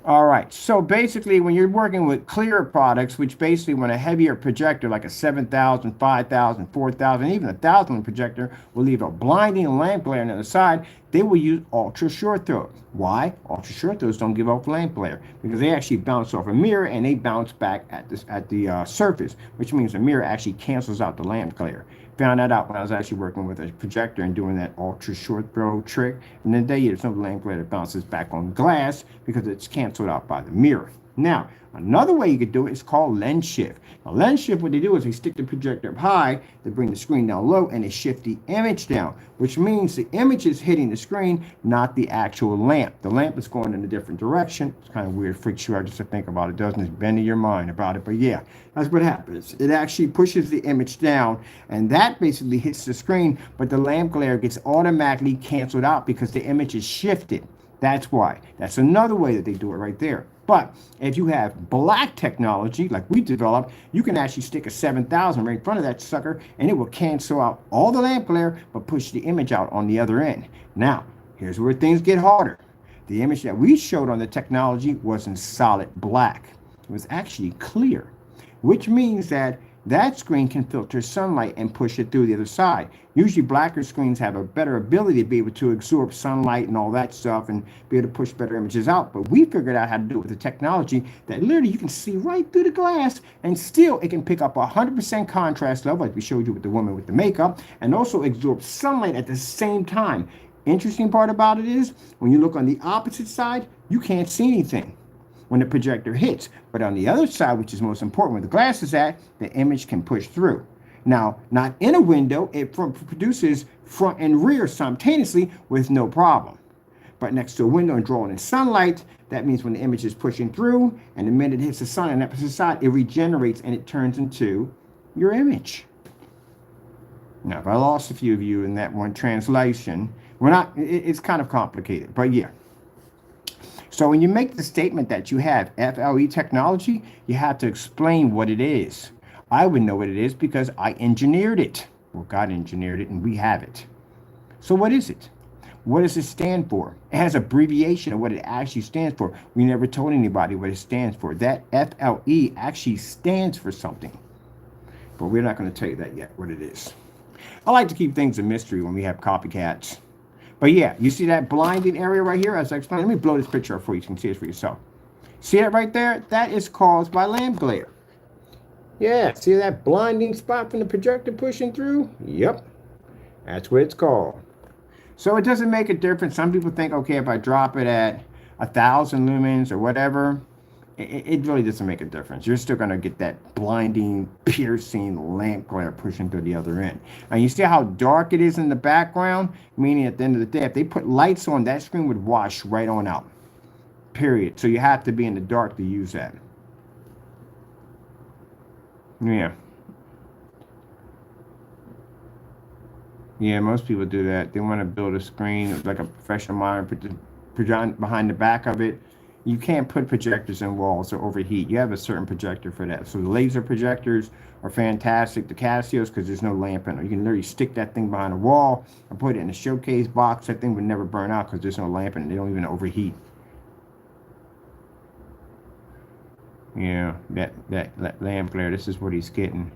All right, so basically when you're working with clearer products, which basically when a heavier projector like a 7,000, 5,000, 4,000, even a 1,000 projector will leave a blinding lamp glare on the other side, they will use ultra short throws. Why? Ultra short throws don't give off lamp glare because they actually bounce off a mirror and they bounce back at the surface, which means the mirror actually cancels out the lamp glare. Found that out when I was actually working with a projector and doing that ultra short throw trick. And then there's no lamp glare that bounces back on glass because it's canceled out by the mirror. Now, another way you could do it is called lens shift. Now, lens shift, what they do is they stick the projector up high, they bring the screen down low, and they shift the image down, which means the image is hitting the screen, not the actual lamp. The lamp is going in a different direction. It's kind of weird, freaks you out just to think about it, doesn't it? It's bending your mind about it, but yeah, that's what happens. It actually pushes the image down, and that basically hits the screen, but the lamp glare gets automatically canceled out because the image is shifted. That's why. That's another way that they do it right there. But if you have black technology, like we developed, you can actually stick a 7,000 right in front of that sucker, and it will cancel out all the lamp glare, but push the image out on the other end. Now, here's where things get harder. The image that we showed on the technology wasn't solid black. It was actually clear, which means that that screen can filter sunlight and push it through the other side. Usually blacker screens have a better ability to be able to absorb sunlight and all that stuff and be able to push better images out. But we figured out how to do it with the technology that literally you can see right through the glass and still it can pick up 100% contrast level, like we showed you with the woman with the makeup, and also absorb sunlight at the same time. Interesting part about it is when you look on the opposite side, you can't see anything when the projector hits. But on the other side, which is most important, where the glass is at, the image can push through. Now, not in a window, it produces front and rear simultaneously with no problem. But next to a window and drawing in sunlight, that means when the image is pushing through and the minute it hits the sun and that opposite side, it regenerates and it turns into your image. Now, if I lost a few of you in that one translation, it's kind of complicated, but yeah. So when you make the statement that you have FLE technology, you have to explain what it is. I would know what it is because I engineered it. Well, God engineered it and we have it. So what is it? What does it stand for? It has an abbreviation of what it actually stands for. We never told anybody what it stands for. That FLE actually stands for something. But we're not going to tell you that yet, what it is. I like to keep things a mystery when we have copycats. But yeah, you see that blinding area right here? As I explained, let me blow this picture up for you so you can see it for yourself. See that right there? That is caused by lamp glare. Yeah, see that blinding spot from the projector pushing through? Yep, that's what it's called. So it doesn't make a difference. Some people think, okay, if I drop it at 1,000 lumens or whatever, it really doesn't make a difference. You're still going to get that blinding, piercing lamp glare pushing through the other end. And you see how dark it is in the background? Meaning at the end of the day, if they put lights on, that screen would wash right on out. Period. So you have to be in the dark to use that. Yeah. Yeah, most people do that. They want to build a screen like a professional monitor, put behind the back of it. You can't put projectors in walls or overheat. You have a certain projector for that. So the laser projectors are fantastic. The Casios, because there's no lamp in them. You can literally stick that thing behind a wall and put it in a showcase box. That thing would never burn out because there's no lamp in it. They don't even overheat. Yeah, that lamp glare, this is what he's getting.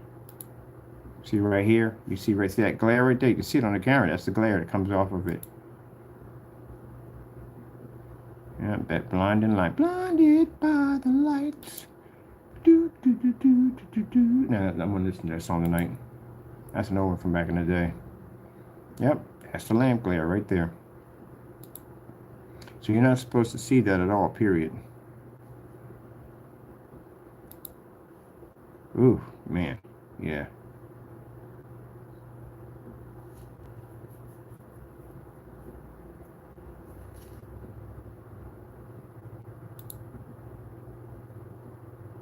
See right here? You see that glare right there? You can see it on the camera. That's the glare that comes off of it. Yeah, that blinding light. Blinded by the lights. Do, do, do, do, do, do. No, I'm going to listen to that song tonight. That's an old one from back in the day. Yep, that's the lamp glare right there. So you're not supposed to see that at all, period. Ooh, man. Yeah.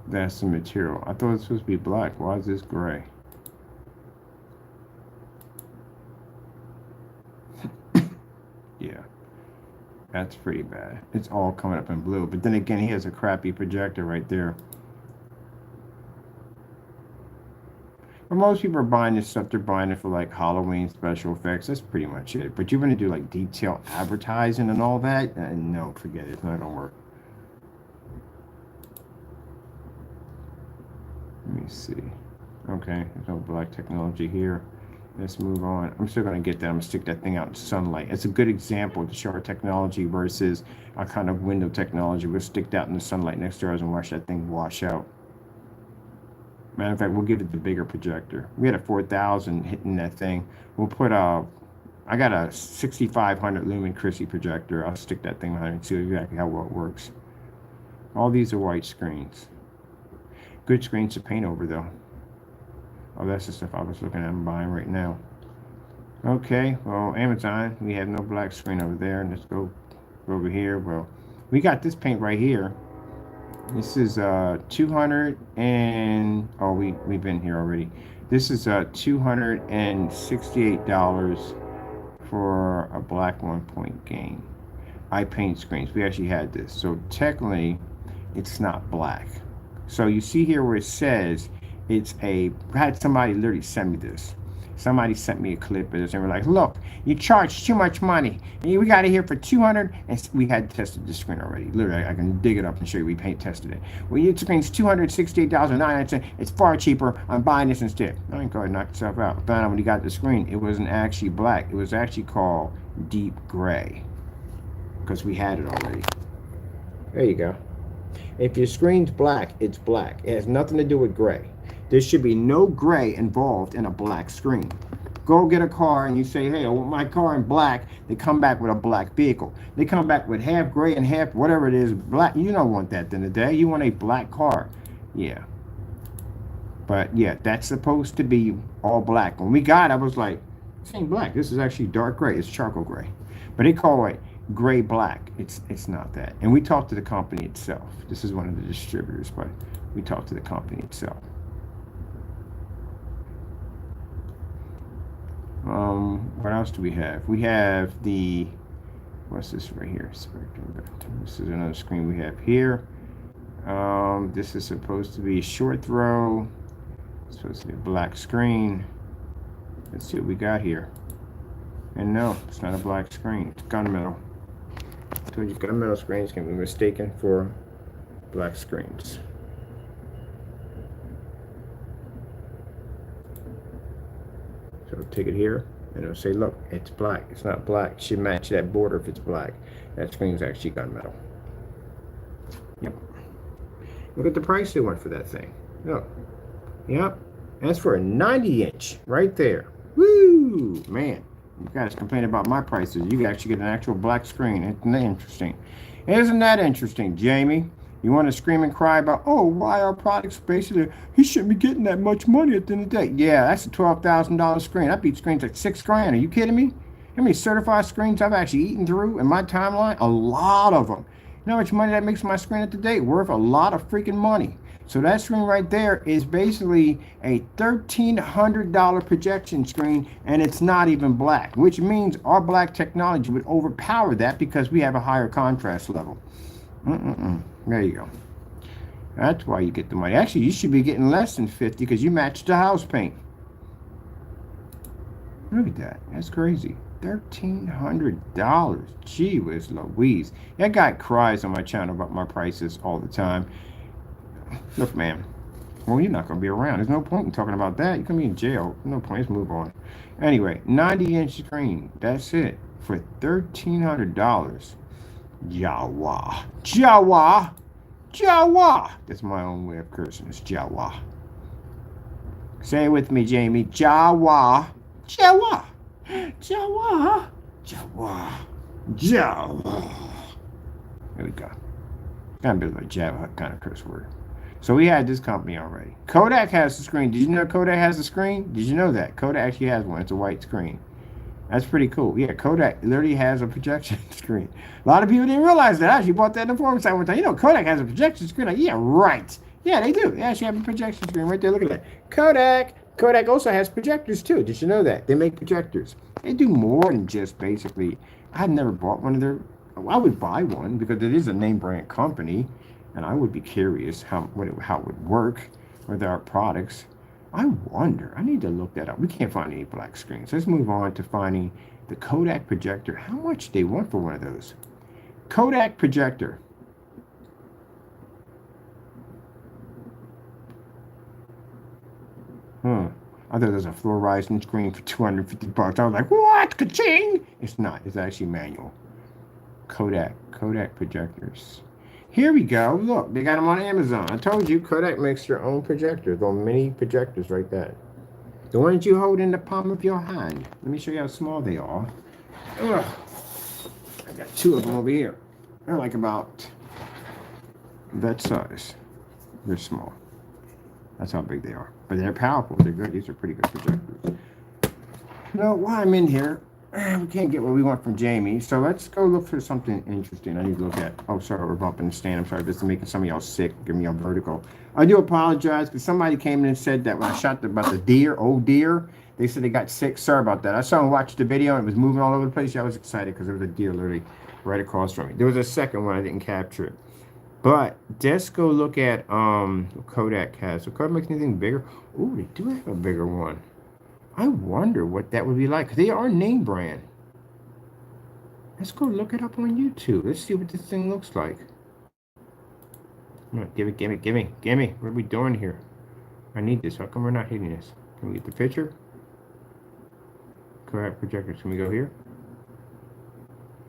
That's the material. I thought it was supposed to be black. Why is this gray? Yeah. That's pretty bad. It's all coming up in blue. But then again, he has a crappy projector right there. But most people are buying this stuff. They're buying it for like Halloween special effects. That's pretty much it. But you're going to do like detailed advertising and all that? No, forget it. It's not going to work. Let me see. Okay, there's no black technology here. Let's move on. I'm still going to get that. I'm going to stick that thing out in sunlight. It's a good example to show our technology versus our kind of window technology. We'll stick that in the sunlight next to ours and watch that thing wash out. Matter of fact, we'll give it the bigger projector. We had a 4,000 hitting that thing. We'll put I got a 6,500 lumen Chrissy projector. I'll stick that thing behind and see exactly how well it works. All these are white screens. Good screens to paint over, though. Oh, that's the stuff I was looking at. I'm buying right now. Okay, well, Amazon, we have no black screen over there. Let's go over here. Well, we got this paint right here. This is 200 and we've been here already. This is $268 for a black 1-point game. I paint screens. We actually had this, so technically, it's not black. So you see here where it says it's I had somebody literally send me this. Somebody sent me a clip of this and we're like, look, you charge too much money. We got it here for 200 and we had tested the screen already. Literally, I can dig it up and show you we paint tested it. Well, your screen's $268.99. It's far cheaper. I'm buying this instead. I ain't go ahead and knock yourself out. Found out when you got the screen, it wasn't actually black. It was actually called deep gray because we had it already. There you go. If your screen's black, it's black. It has nothing to do with gray. There should be no gray involved in a black screen. Go get a car and you say, hey, I want my car in black. They come back with a black vehicle. They come back with half gray and half whatever it is, black. You don't want that at the end of the day. You want a black car. Yeah. But yeah, that's supposed to be all black. When we got it, I was like, this ain't black. This is actually dark gray. It's charcoal gray. But they call it gray black. It's not that. And we talked to the company itself. This is one of the distributors, but we talked to the company itself. What else do we have? We have the, what's this right here? This is another screen we have here. This is supposed to be short throw. It's supposed to be a black screen. Let's see what we got here. And no, it's not a black screen. It's gunmetal. I told you gunmetal screens can be mistaken for black screens. So take it here, and it'll say, look, it's black. It's not black. It should match that border if it's black. That screen is actually gunmetal. Yep. Look at the price they want for that thing. Look. Yep. That's for a 90-inch right there. Woo! Man, you guys complain about my prices. You actually get an actual black screen. Isn't that interesting? Isn't that interesting, Jamie? You want to scream and cry about, oh, why our products basically, he shouldn't be getting that much money at the end of the day. Yeah, that's a $12,000 screen. I beat screens like $6 grand. Are you kidding me? How many certified screens I've actually eaten through in my timeline? A lot of them. You know how much money that makes my screen at the day? Worth a lot of freaking money. So that screen right there is basically a $1,300 projection screen, and it's not even black, which means our black technology would overpower that because we have a higher contrast level. There you go. That's why you get the money. Actually, you should be getting less than 50 because you matched the house paint. Look at that. That's crazy. $1,300. Gee whiz Louise. That guy cries on my channel about my prices all the time. Look, man. Well, you're not going to be around. There's no point in talking about that. You're going to be in jail. No point. Let's move on. Anyway, 90-inch screen. That's it. For $1,300. Jawa. Jawa. Jawa. That's my own way of cursing. It's Jawa. Say it with me, Jamie. Jawa. Jawa. Jawa. Jawa. Jawa. There we go. Kind of a bit of a Java kind of curse word. So we had this company already. Kodak has the screen. Did you know Kodak has the screen? Did you know that? Kodak actually has one. It's a white screen. That's pretty cool. Yeah, Kodak literally has a projection screen. A lot of people didn't realize that. I actually bought that in the forum site one time. You know, Kodak has a projection screen. Like, yeah, right. Yeah, they do. They actually have a projection screen right there. Look at that. Kodak. Kodak also has projectors too. Did you know that? They make projectors. They do more than just basically. I've never bought one of their. I would buy one because it is a name brand company, and I would be curious how it would work with our products. I wonder. I need to look that up. We can't find any black screens. Let's move on to finding the Kodak projector. How much they want for one of those? Kodak projector. I thought there was a fluorescent screen for $250. I was like, what? Ka-ching! It's not. It's actually manual. Kodak projectors. Here we go. Look, they got them on Amazon. I told you, Kodak makes their own projectors, those mini projectors like that. The ones you hold in the palm of your hand. Let me show you how small they are. Ugh. I got two of them over here. They're like about that size. They're small. That's how big they are. But they're powerful. They're good. These are pretty good projectors. Now, while I'm in here, we can't get what we want from Jamie, so let's go look for something interesting. I need to look at. Oh, sorry, we're bumping the stand. I'm sorry, this is making some of y'all sick, giving y'all vertigo. I do apologize because somebody came in and said that when I shot about the deer, old deer, they said they got sick. Sorry about that. I saw and watched the video and it was moving all over the place. Yeah, I was excited because there was a deer literally right across from me. There was a second one I didn't capture it. But let's go look at what Kodak has. So Kodak makes anything bigger? Oh, they do have a bigger one. I wonder what that would be like. They are name brand. Let's go look it up on YouTube. Let's see what this thing looks like. Give me. What are we doing here? I need this. How come we're not hitting this? Can we get the picture? Kodak projectors. Can we go here?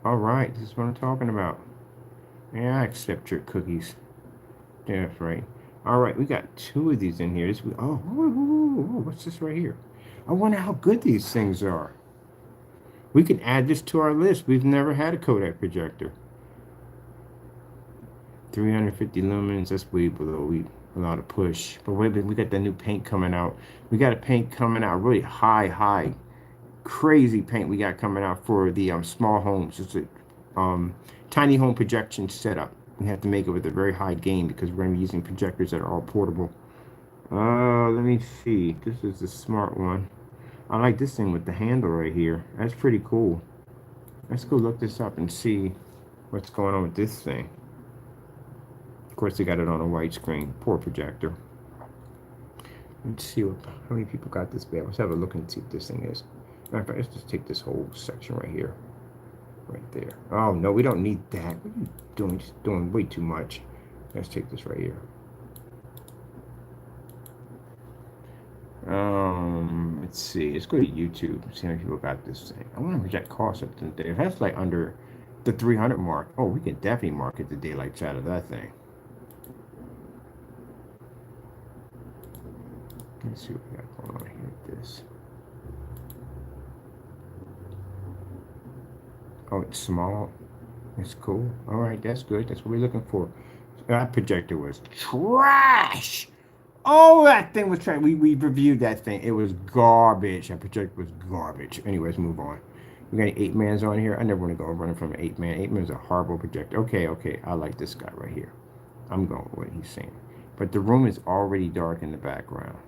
All right. This is what I'm talking about. Yeah, I accept your cookies. That's right. All right. We got two of these in here. What's this right here? I wonder how good these things are. We can add this to our list. We've never had a Kodak projector. 350 lumens. That's way below allow to push. But wait a minute, we got the new paint coming out. We got a paint coming out, really high, crazy paint we got coming out for the small homes. It's a tiny home projection setup. We have to make it with a very high gain because we're going to be using projectors that are all portable. Let me see. This is the smart one. I like this thing with the handle right here. That's pretty cool. Let's go look this up and see what's going on with this thing. Of course, they got it on a white screen. Poor projector. Let's see how many people got this bad. Let's have a look and see what this thing is. Matter of fact, let's just take this whole section right here. Right there. Oh, no, we don't need that. What are you doing? Just doing way too much. Let's take this right here. Let's see. Let's go to YouTube and see how many people got this thing. I wonder how much that costs at the day. If that's like under the 300 mark, oh, we can definitely market the daylights out of that thing. Let's see what we got going on here with this. Oh, it's small. It's cool. All right, that's good. That's what we're looking for. That projector was trash. Oh, that thing was trash. We reviewed that thing. It was garbage. That projector was garbage. Anyways, move on. We got 8-mans on here. I never want to go running from an 8-man. 8-man is a horrible projector. Okay. I like this guy right here. I'm going with what he's saying. But the room is already dark in the background.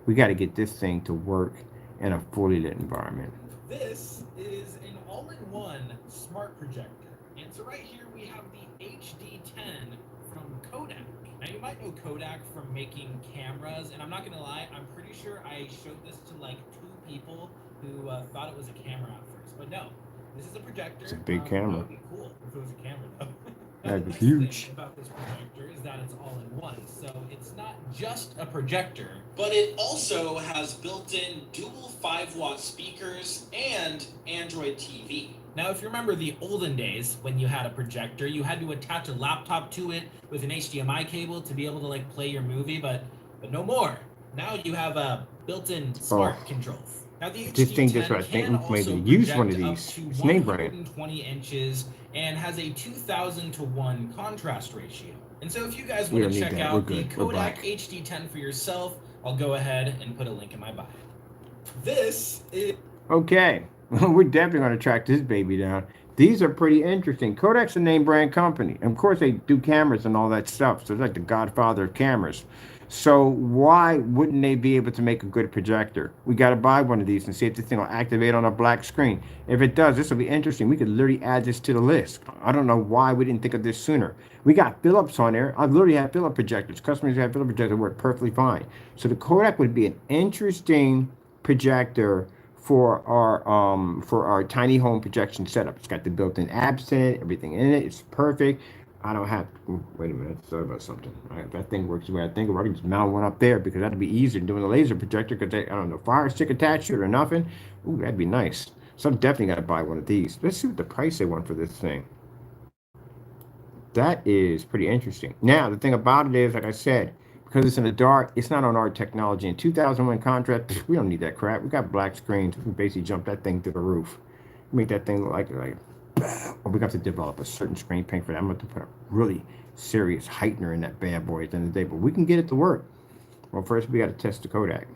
We got to get this thing to work in a fully lit environment. This is an all-in-one smart projector. And so right here we have the HD10 from Kodak. Now you might know Kodak from making cameras, and I'm not gonna lie, I'm pretty sure I showed this to like 2 people who thought it was a camera at first, but no, this is a projector. It's a big camera. That would be cool if it was a camera though. That'd be The huge. nice thing about this projector is that it's all in one, so it's not just a projector, but it also has built-in dual 5-watt speakers and Android TV. Now, if you remember the olden days when you had a projector, you had to attach a laptop to it with an HDMI cable to be able to like play your movie, but no more. Now you have a built-in smart controls. Now the HD10 can also project up to 120 inches and has a 2000-to-1 contrast ratio. And so if you guys want to check out the Kodak HD10 for yourself, I'll go ahead and put a link in my bio. This is... Okay. We're definitely going to track this baby down. These are pretty interesting. Kodak's a name brand company. And of course, they do cameras and all that stuff. So it's like the godfather of cameras. So why wouldn't they be able to make a good projector? We got to buy one of these and see if this thing will activate on a black screen. If it does, this will be interesting. We could literally add this to the list. I don't know why we didn't think of this sooner. We got Philips on there. I've literally had Philips projectors. Customers who have Philips projectors work perfectly fine. So the Kodak would be an interesting projector for our tiny home projection setup. It's got the built-in apps in it, everything in it. It's perfect. I don't have to, wait a minute, sorry about something. If that thing works the way I think it works, I can just mount one up there because that'd be easier than doing a laser projector because I don't know, fire stick attached to it or nothing. Ooh, that'd be nice. So I'm definitely got to buy one of these. Let's see what the price they want for this thing. That is pretty interesting. Now, the thing about it is, like I said, because it's in the dark, it's not on our technology. In 2001 contract, we don't need that crap. We got black screens. We can basically jump that thing to the roof. Make that thing look like we got to develop a certain screen paint for that. I'm going to put a really serious heightener in that bad boy at the end of the day. But we can get it to work. Well, first we got to test the Kodak.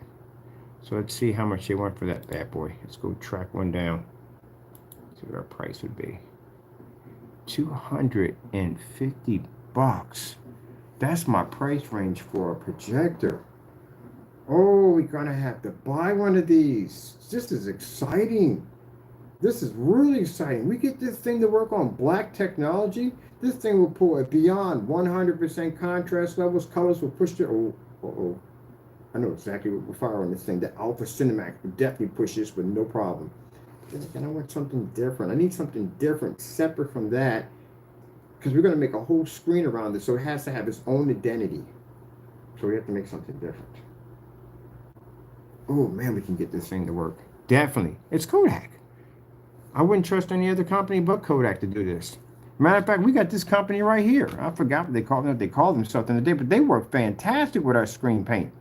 So let's see how much they want for that bad boy. Let's go track one down. See what our price would be. $250. That's my price range for a projector. Oh, we're gonna have to buy one of these. This is exciting. This is really exciting. We get this thing to work on black technology. This thing will pull it beyond 100% contrast levels. Colors will push it. Oh. I know exactly what we're firing on this thing. The Alpha CINEMAX will definitely push this with no problem. And I want something different. I need something different, separate from that. Because we're going to make a whole screen around it, so it has to have its own identity. So we have to make something different. Oh man, we can get this thing to work. Definitely. It's Kodak. I wouldn't trust any other company but Kodak to do this. Matter of fact, we got this company right here. I forgot what they called them. They called themselves the other day, but they work fantastic with our screen paint.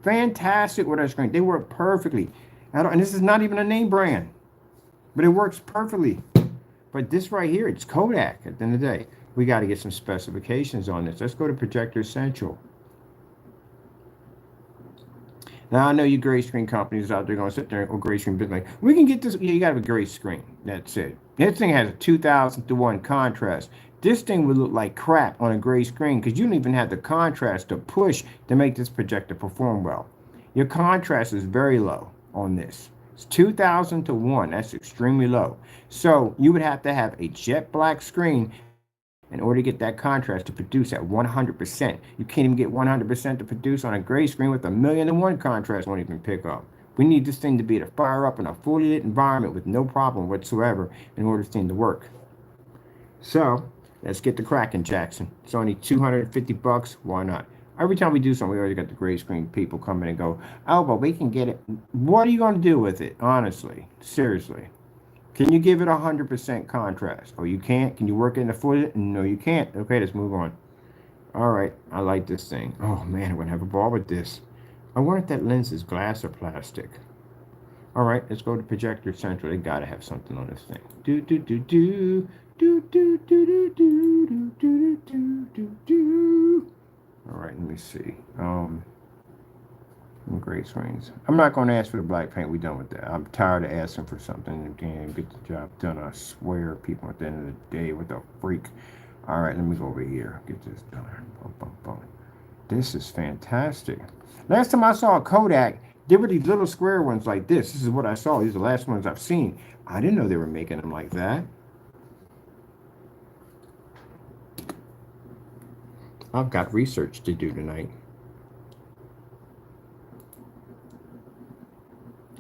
Fantastic with our screen. They work perfectly. And this is not even a name brand, but it works perfectly. But this right here, it's Kodak at the end of the day. We got to get some specifications on this. Let's go to Projector Essential. Now I know you gray screen companies out there going to sit there or gray screen business like, we can get this. Yeah, you got to have a gray screen. That's it. This thing has a 2,000 to 1 contrast. This thing would look like crap on a gray screen because you don't even have the contrast to push to make this projector perform well. Your contrast is very low on this. It's 2,000 to 1. That's extremely low. So you would have to have a jet black screen in order to get that contrast to produce at 100%. You can't even get 100% to produce on a gray screen with a 1,000,000 to 1 contrast won't even pick up. We need this thing to be able to fire up in a fully lit environment with no problem whatsoever in order for this thing to work. So let's get the cracking, Jackson. It's only 250 bucks. Why not? Every time we do something, we always got the gray screen people come in and go, oh, but we can get it. What are you going to do with it? Honestly, seriously. Can you give it 100% contrast? Oh, you can't? Can you work it in the foot? No, you can't. Okay, let's move on. All right, I like this thing. Oh, man, I'm going to have a ball with this. I wonder if that lens is glass or plastic. All right, let's go to Projector Central. They got to have something on this thing. Do, do, do, do. Do, do, do, do, do, do, do, do, do, do. All right, let me see. Gray screens. I'm not going to ask for the black paint. We're done with that. I'm tired of asking for something again. Get the job done. I swear, people, at the end of the day, what the freak. All right, let me go over here. Get this done. Boom, boom, boom. This is fantastic. Last time I saw a Kodak, there were these little square ones like this. This is what I saw. These are the last ones I've seen. I didn't know they were making them like that. I've got research to do tonight.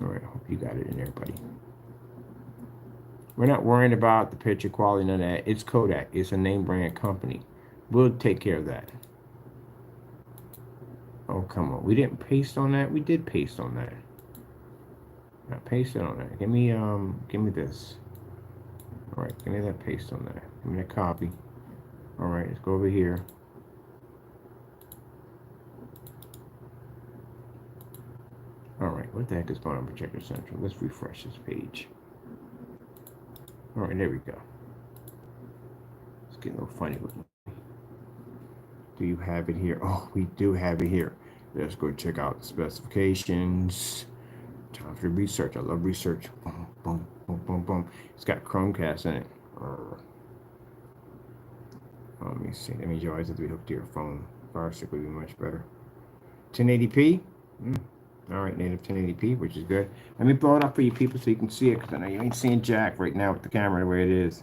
All right, I hope you got it in there, buddy. We're not worrying about the picture quality, none of that. It's Kodak. It's a name brand company. We'll take care of that. Oh, come on. We didn't paste on that? We did paste on that. I pasted on that. Give me this. All right, give me that paste on that. Give me that copy. All right, let's go over here. All right, what the heck is going on Projector Central? Let's refresh this page. All right, there we go. It's getting a little funny with me. Do you have it here? Oh, we do have it here. Let's go check out the specifications. Time for research. I love research. Boom, boom, boom, boom, boom. It's got Chromecast in it. Let me see. That means you always have to be hooked to your phone. Fire stick would be much better. 1080p. All right, native 1080p, which is good. Let me blow it up for you people so you can see it, because I know you ain't seeing jack right now with the camera the way it is.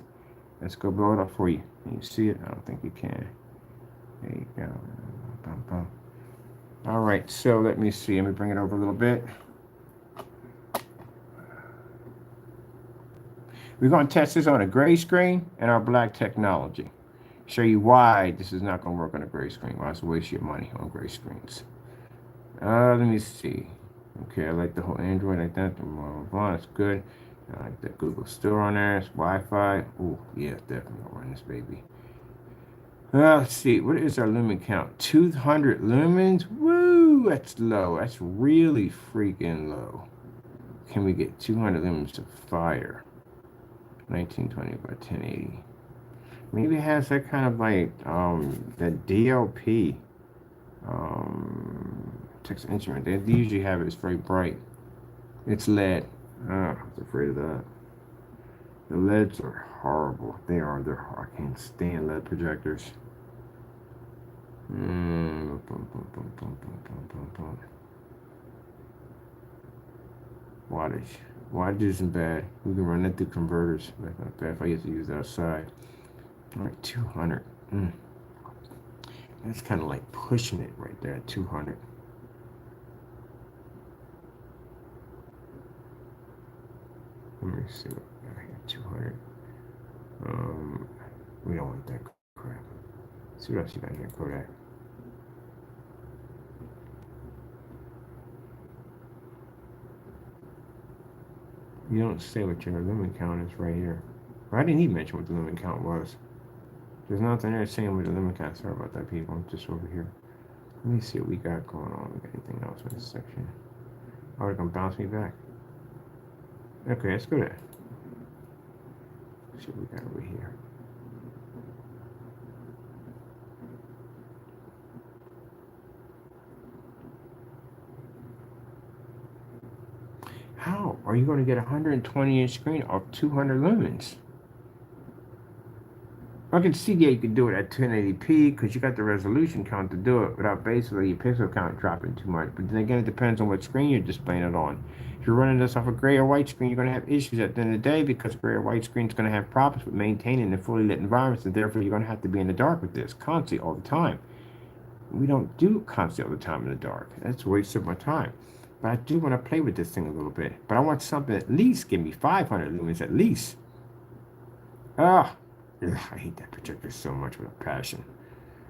Let's go blow it up for you. Can you see it? I don't think you can. There you go. Bum, bum. All right, so let me see. Let me bring it over a little bit. We're going to test this on a gray screen and our black technology. Show you why this is not going to work on a gray screen. Why it's waste your money on gray screens. Let me see. Okay, I like the whole Android like that. That's good. I like that Google Store on there. It's Wi-Fi. Oh, yeah, definitely gonna run this baby. Let's see. What is our lumen count? 200 lumens? Woo! That's low. That's really freaking low. Can we get 200 lumens to fire? 1920 by 1080. Maybe it has that kind of like that DLP. Texas Instrument. They usually have it. It's very bright. It's LED. I was afraid of that. The LEDs are horrible. They're I can't stand LED projectors. Wattage isn't bad. We can run that through converters. That's not bad if I get to use it outside. All right, 200. That's kind of like pushing it right there at 200. Let me see what I got here. 200. We don't want that crap. Let's see what else you got here, Kodak. You don't say what your lumen count is right here. I didn't even mention what the lumen count was. There's nothing there saying what the lumen count is. Sorry about that, people. I'm just over here. Let me see what we got going on. We got anything else in this section? Oh, they're gonna bounce me back. Okay, let's go there. Let's see what we got over here. How are you going to get a 120-inch screen off 200 lumens? I can see that you can do it at 1080p because you got the resolution count to do it without basically your pixel count dropping too much. But then again, it depends on what screen you're displaying it on. If you're running this off a gray or white screen, you're going to have issues at the end of the day because gray or white screen is going to have problems with maintaining the fully lit environments, and therefore you're going to have to be in the dark with this constantly all the time. We don't do constantly all the time in the dark. That's a waste of my time. But I do want to play with this thing a little bit. But I want something at least give me 500 lumens at least. Ah. Ugh, I hate that projector so much with a passion.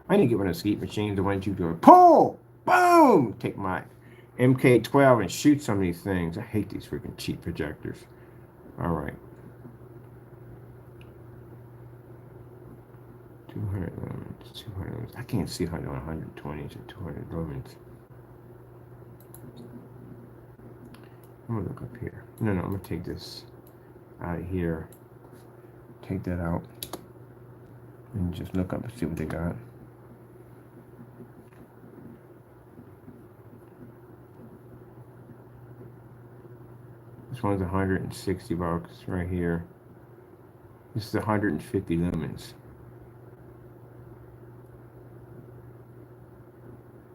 I need to get one of those heat machines, the ones you do pull, boom, take my MK12 and shoot some of these things. I hate these freaking cheap projectors. All right. 200 lumens, 200 lumens. I can't see 120 to 200 lumens. I'm gonna look up here. No, I'm gonna take this out of here. Take that out. And just look up and see what they got. This one's 160 bucks right here. This is 150 lumens.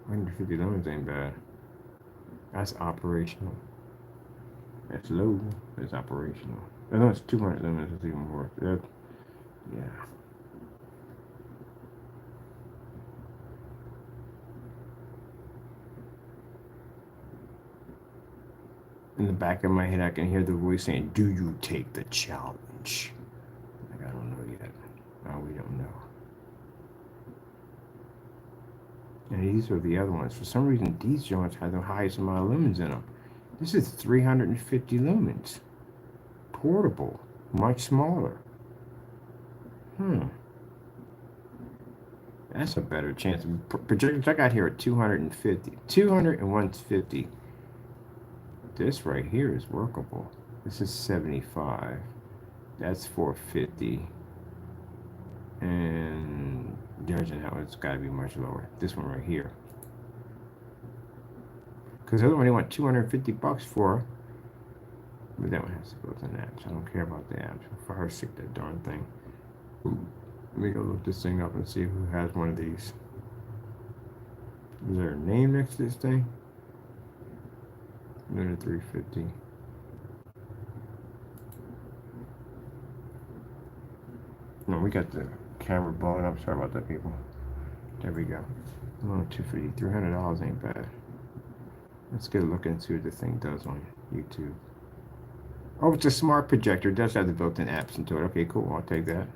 150 lumens ain't bad. That's operational. That's low. That's operational. I know it's 200 lumens. It's even worse. Yeah. In the back of my head, I can hear the voice saying, "Do you take the challenge?" Like, I don't know yet. No, we don't know. And these are the other ones. For some reason, these joints have the highest amount of lumens in them. This is 350 lumens. Portable. Much smaller. That's a better chance. Projectors I got here at 250. 200 and 150. This right here is workable. This is 75. That's 450. And there's an it's got to be much lower. This one right here. Because the other one they want 250 bucks for. But that one has to go to the apps. I don't care about the apps. For her sick that darn thing. Ooh. Let me go look this thing up and see who has one of these. Is there a name next to this thing? Another 350. No, we got the camera blowing up. Sorry about that, people. There we go. Oh, 250. $300 ain't bad. Let's get a look and see what the thing does on YouTube. Oh, it's a smart projector. It does have the built-in apps into it. Okay, cool. I'll take that.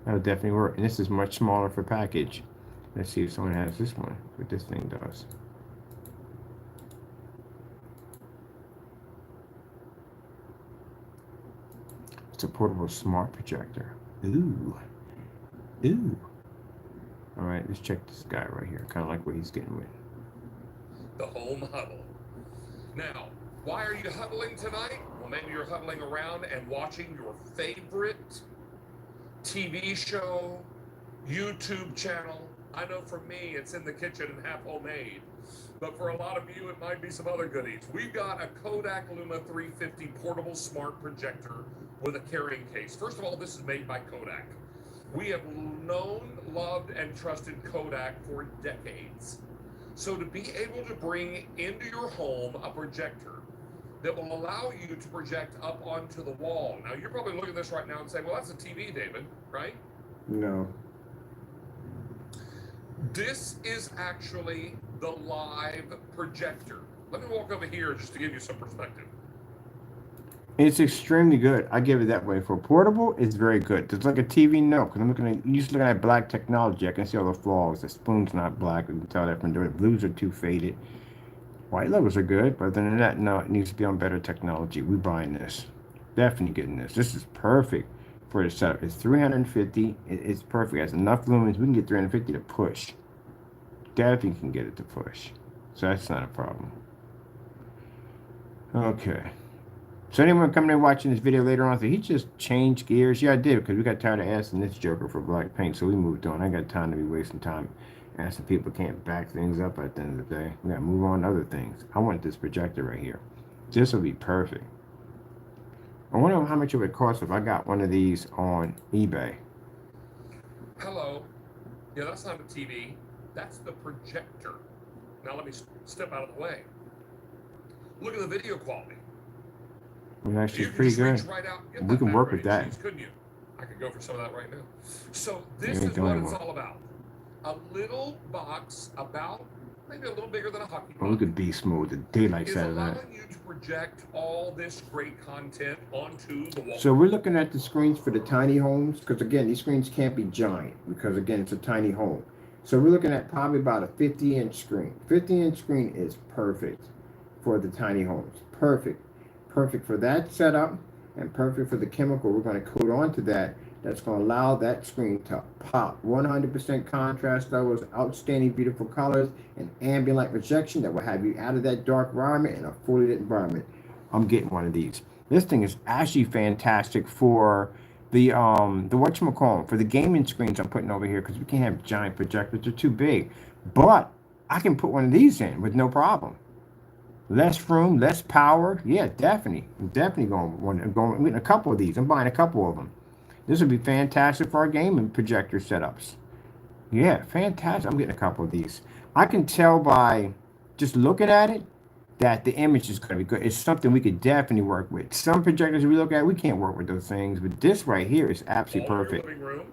That'll definitely work. And this is much smaller for package. Let's see if someone has this one. What this thing does. It's a portable smart projector. Ooh. All right, let's check this guy right here. Kind of like what he's getting with. The home huddle. Now, why are you huddling tonight? Well, maybe you're huddling around and watching your favorite TV show, YouTube channel. I know for me, it's in the kitchen and half homemade. But for a lot of you, it might be some other goodies. We've got a Kodak Luma 350 portable smart projector with a carrying case. First of all, this is made by Kodak. We have known, loved, and trusted Kodak for decades. So to be able to bring into your home a projector that will allow you to project up onto the wall. Now, you're probably looking at this right now and saying, well, that's a TV, David, right? No. This is actually the live projector. Let me walk over here just to give you some perspective. It's extremely good. I give it that way. For portable, it's very good. It's like a TV, no, because I'm looking at black technology. I can see all the flaws. The spoon's not black. You can tell that from doing it. Blues are too faded. White levels are good, but other than that, no, it needs to be on better technology. We're buying this. Definitely getting this. This is perfect for the setup. It's 350. It's perfect. It has enough lumens. We can get 350 to push. Definitely can get it to push. So that's not a problem. Okay. So anyone coming in watching this video later on, so he just changed gears. Yeah, I did, because we got tired of asking this joker for black paint, so we moved on. I got time to be wasting time asking people can't back things up at the end of the day. We got to move on to other things. I want this projector right here. This will be perfect. I wonder how much it would cost if I got one of these on eBay. Hello. Yeah, that's not a TV. That's the projector. Now let me step out of the way. Look at the video quality. It's actually You can pretty just good. reach right out and get We that can work with back that. range, couldn't you? I could go for some of that right now. So this You ain't is the what only it's one. all about. A little box about maybe a little bigger than a hockey Oh, we puck could beast mode the daylights is out of that. allowing you to project all this great content onto the wall. So we're looking at the screens for the tiny homes, because again, these screens can't be giant, because again, it's a tiny home. So we're looking at probably about a 50-inch screen. 50-inch screen is perfect for the tiny homes. Perfect. Perfect for that setup, and perfect for the chemical we're going to coat onto that. That's going to allow that screen to pop. 100% contrast levels, outstanding, beautiful colors, and ambient light projection that will have you out of that dark environment in a fully lit environment. I'm getting one of these. This thing is actually fantastic for the whatchamacallit, for the gaming screens I'm putting over here, because we can't have giant projectors, they're too big. But I can put one of these in with no problem. Less room, less power. Yeah, definitely. I'm definitely going a couple of these. I'm buying a couple of them. This would be fantastic for our gaming projector setups. Yeah, fantastic. I'm getting a couple of these. I can tell by just looking at it that the image is going to be good. It's something we could definitely work with. Some projectors we look at, we can't work with those things, but this right here is absolutely All perfect. your living room,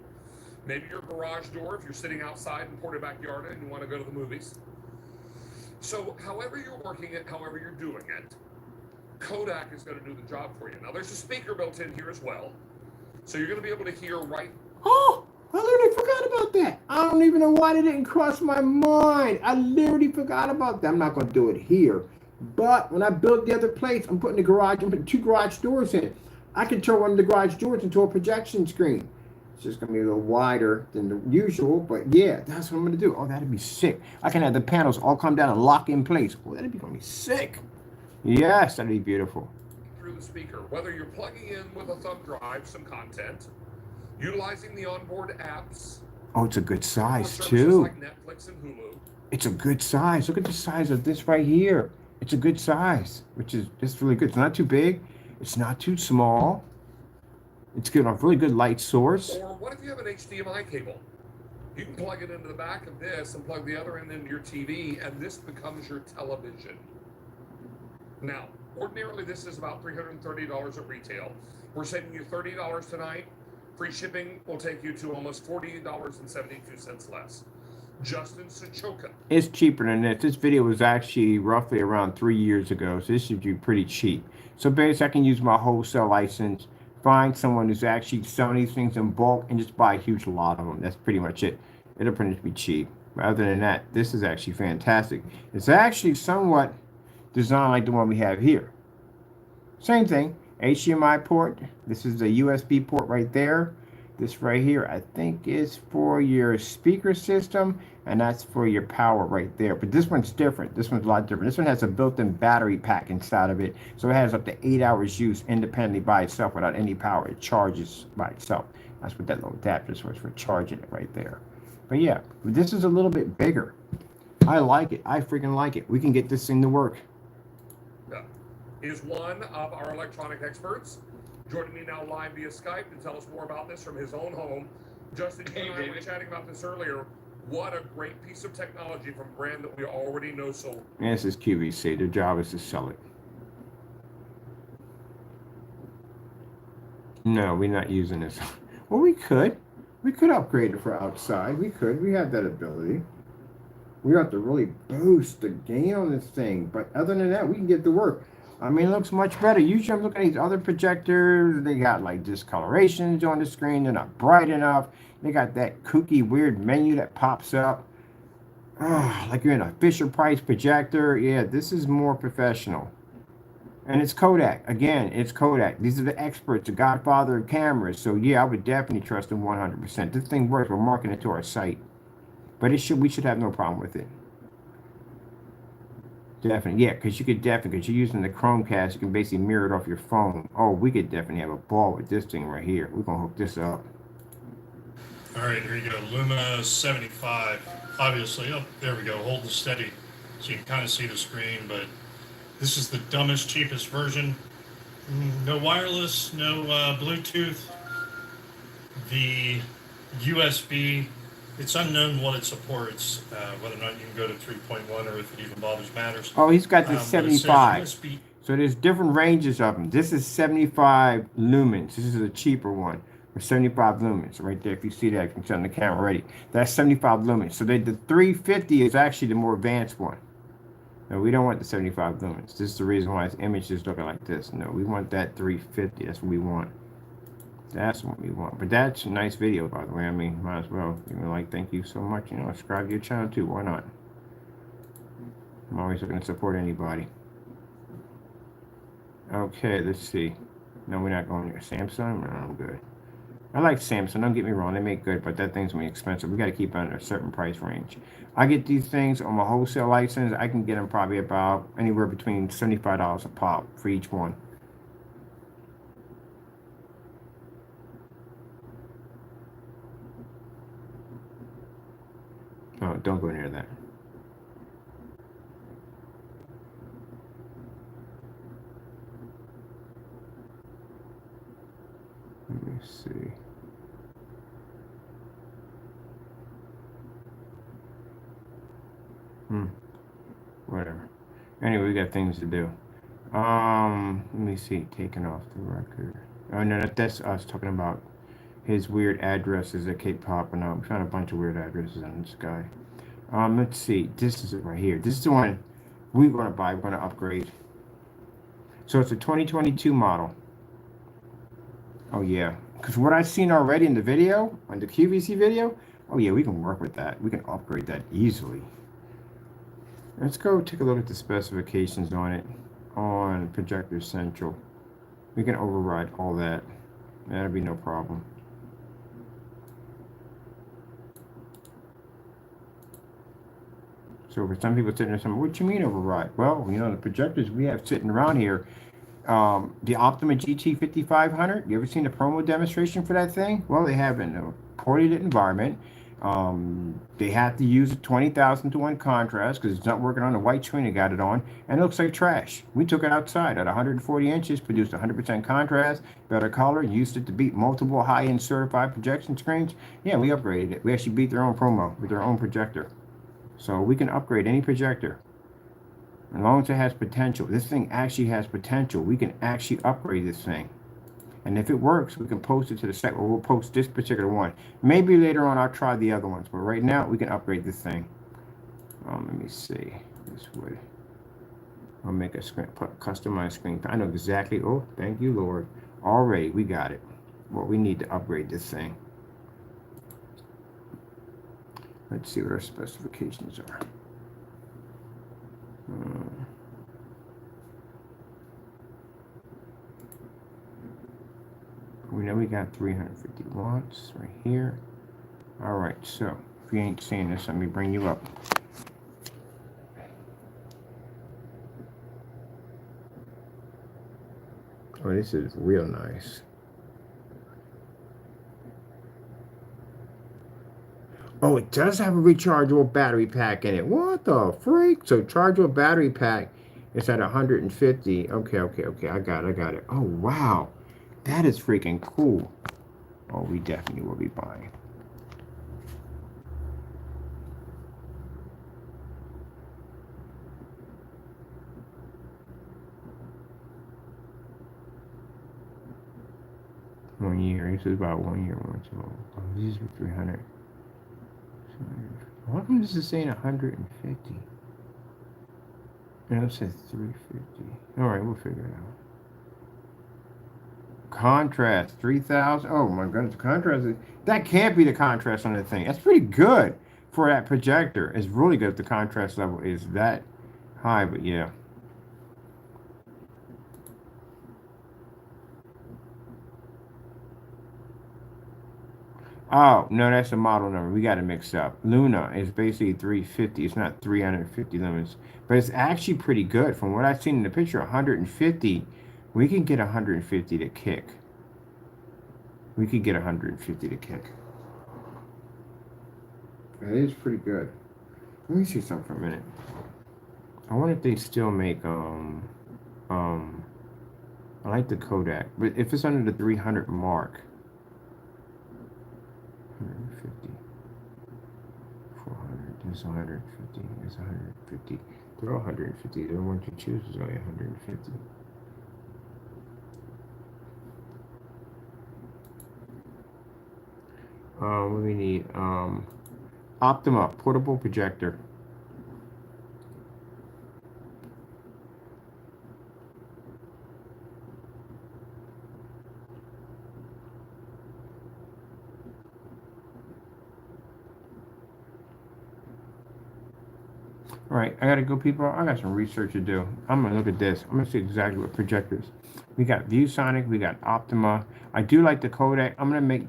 maybe your garage door if you're sitting outside in Porter backyard and you want to go to the movies. So however you're working it, however you're doing it, Kodak is going to do the job for you. Now there's a speaker built in here as well. So you're going to be able to hear right. Oh, I literally forgot about that. I don't even know why that didn't cross my mind. I literally forgot about that. I'm not going to do it here. But when I built the other place, I'm putting I'm putting 2 garage doors in. I can turn one of the garage doors into a projection screen. It's just going to be a little wider than the usual, but yeah, that's what I'm going to do. Oh, that'd be sick. I can have the panels all come down and lock in place. Oh, that'd be going to be sick. Yes, that'd be beautiful. Through the speaker, whether you're plugging in with a thumb drive some content, utilizing the onboard apps. Oh, it's a good size services too. like Netflix and Hulu. It's a good size. Look at the size of this right here. It's a good size, which is just really good. It's not too big. It's not too small. It's good. A really good light source. Or what if you have an HDMI cable? You can plug it into the back of this and plug the other end into your TV, and this becomes your television. Now, ordinarily this is about $330 at retail. We're saving you $30 tonight. Free shipping will take you to almost $48.72 less. Justin Sachoka. It's cheaper than this. This video was actually roughly around 3 years ago, so this should be pretty cheap. So basically, I can use my wholesale license, find someone who's actually selling these things in bulk, and just buy a huge lot of them. That's pretty much it. It'll pretty much be cheap. But other than that, this is actually fantastic. It's actually somewhat designed like the one we have here. Same thing. HDMI port. This is a USB port right there. This right here, I think, is for your speaker system, and that's for your power right there. But this one's different. This one's a lot different. This one has a built-in battery pack inside of it, so it has up to 8 hours use independently by itself without any power. It charges by itself. That's what that little adapter is for charging it right there. But yeah, this is a little bit bigger. I like it. I freaking like it. We can get this thing to work. Is one of our electronic experts. Joining me now live via Skype to tell us more about this from his own home. Justin, you and I were chatting about this earlier. What a great piece of technology from a brand that we already know so well. And this is QVC. Their job is to sell it. No, we're not using this. Well, we could. We could upgrade it for outside. We could. We have that ability. We have to really boost the gain on this thing. But other than that, we can get to work. I mean, it looks much better. Usually I'm looking at these other projectors. They got like discolorations on the screen. They're not bright enough. They got that kooky, weird menu that pops up. Oh, like you're in a Fisher-Price projector. Yeah, this is more professional. And it's Kodak. Again, it's Kodak. These are the experts, the godfather of cameras. So yeah, I would definitely trust them 100%. This thing works. We're marketing it to our site. But we should have no problem with it. Definitely, yeah, because you're using the Chromecast, you can basically mirror it off your phone. Oh, we could definitely have a ball with this thing right here. We're going to hook this up. All right, here you go. Luma 75. Obviously, oh, there we go. Hold it steady so you can kind of see the screen, but this is the dumbest, cheapest version. No wireless, no Bluetooth. The USB, it's unknown what it supports, whether or not you can go to 3.1 or if it even bothers matters. Oh, he's got the But it says 75. USB. So there's different ranges of them. This is 75 lumens. This is a cheaper one for 75 lumens. Right there, if you see that, you can see on the camera already. That's 75 lumens. So the 350 is actually the more advanced one. No, we don't want the 75 lumens. This is the reason why this image is looking like this. No, we want that 350. That's what we want. That's what we want. But that's a nice video, by the way. I mean, might as well. You know, like, thank you so much. You know, subscribe to your channel too. Why not? I'm always looking to support anybody. Okay, let's see. No, we're not going there. Samsung? No, I'm good. I like Samsung. Don't get me wrong. They make good, but that thing's gonna be expensive. We got to keep it under a certain price range. I get these things on my wholesale license. I can get them probably about anywhere between $75 a pop for each one. Oh, don't go near that. Let me see. Whatever. Anyway, we got things to do. Let me see. Taking off the record. Oh no, that's us talking about his weird addresses that keep popping up. We found a bunch of weird addresses on this guy. Let's see. This is it right here. This is the one we're gonna buy. We're gonna upgrade. So it's a 2022 model. Oh yeah, because what I've seen already in the video, on the QVC video, oh yeah, we can work with that. We can upgrade that easily. Let's go take a look at the specifications on it on Projector Central. We can override all that. That'll be no problem. So for some people sitting there saying, what you mean override? Well, you know, the projectors we have sitting around here, the Optima GT 5500, you ever seen the promo demonstration for that thing? Well, they have in a poorly lit environment. They had to use a 20,000 to 1 contrast because it's not working on the white screen they got it on, and it looks like trash. We took it outside at 140 inches, produced 100% contrast, better color, used it to beat multiple high-end certified projection screens. Yeah, we upgraded it. We actually beat their own promo with their own projector. So we can upgrade any projector as long as it has potential. This thing actually has potential. We can actually upgrade this thing. And if it works, we can post it to the site, or we'll post this particular one. Maybe later on I'll try the other ones, but right now we can upgrade this thing. Let me see. This way. I'll make a screen, customized screen. I know exactly. Oh, thank you, Lord. Already, we got it. What we need to upgrade this thing. Let's see what our specifications are. We know we got 350 watts right here. All right, so if you ain't seeing this, let me bring you up. Oh, this is real nice. Oh, it does have a rechargeable battery pack in it. What the freak? So chargeable battery pack is at 150. Okay. I got it. Oh, wow. That is freaking cool. Oh, we definitely will be buying. One year. This is about 1 year. Oh, these are 300. How come this is saying 150? No, it says 350. All right, we'll figure it out. Contrast 3000. Oh my goodness, contrast. That can't be the contrast on the thing. That's pretty good for that projector. It's really good if the contrast level is that high, but yeah. Oh, no, that's the model number. We got it mixed up. Luna is basically 350. It's not 350 lumens. But it's actually pretty good. From what I've seen in the picture, 150. We can get 150 to kick. We could get 150 to kick. That is pretty good. Let me see something for a minute. I wonder if they still make I like the Kodak, but if it's under the 300 mark, 150, 400, there's 150, there's 150. They're all 150. The one you choose is only 150. What do we need? Optima portable projector. All right, I gotta go, people. I got some research to do. I'm gonna look at this. I'm gonna see exactly what projectors. We got ViewSonic, we got Optima. I do like the Kodak. I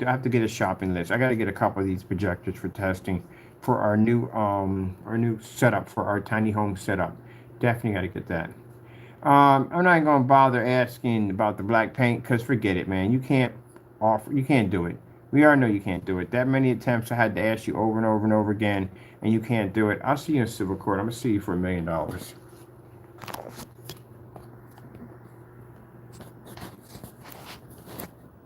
have to get a shopping list. I gotta get a couple of these projectors for testing for our new setup for our tiny home setup. Definitely gotta get that. I'm not gonna bother asking about the black paint because forget it, man. You can't do it. We already know you can't do it. That many attempts I had to ask you over and over and over again, and you can't do it. I'll see you in civil court. I'm gonna sue you for $1 million.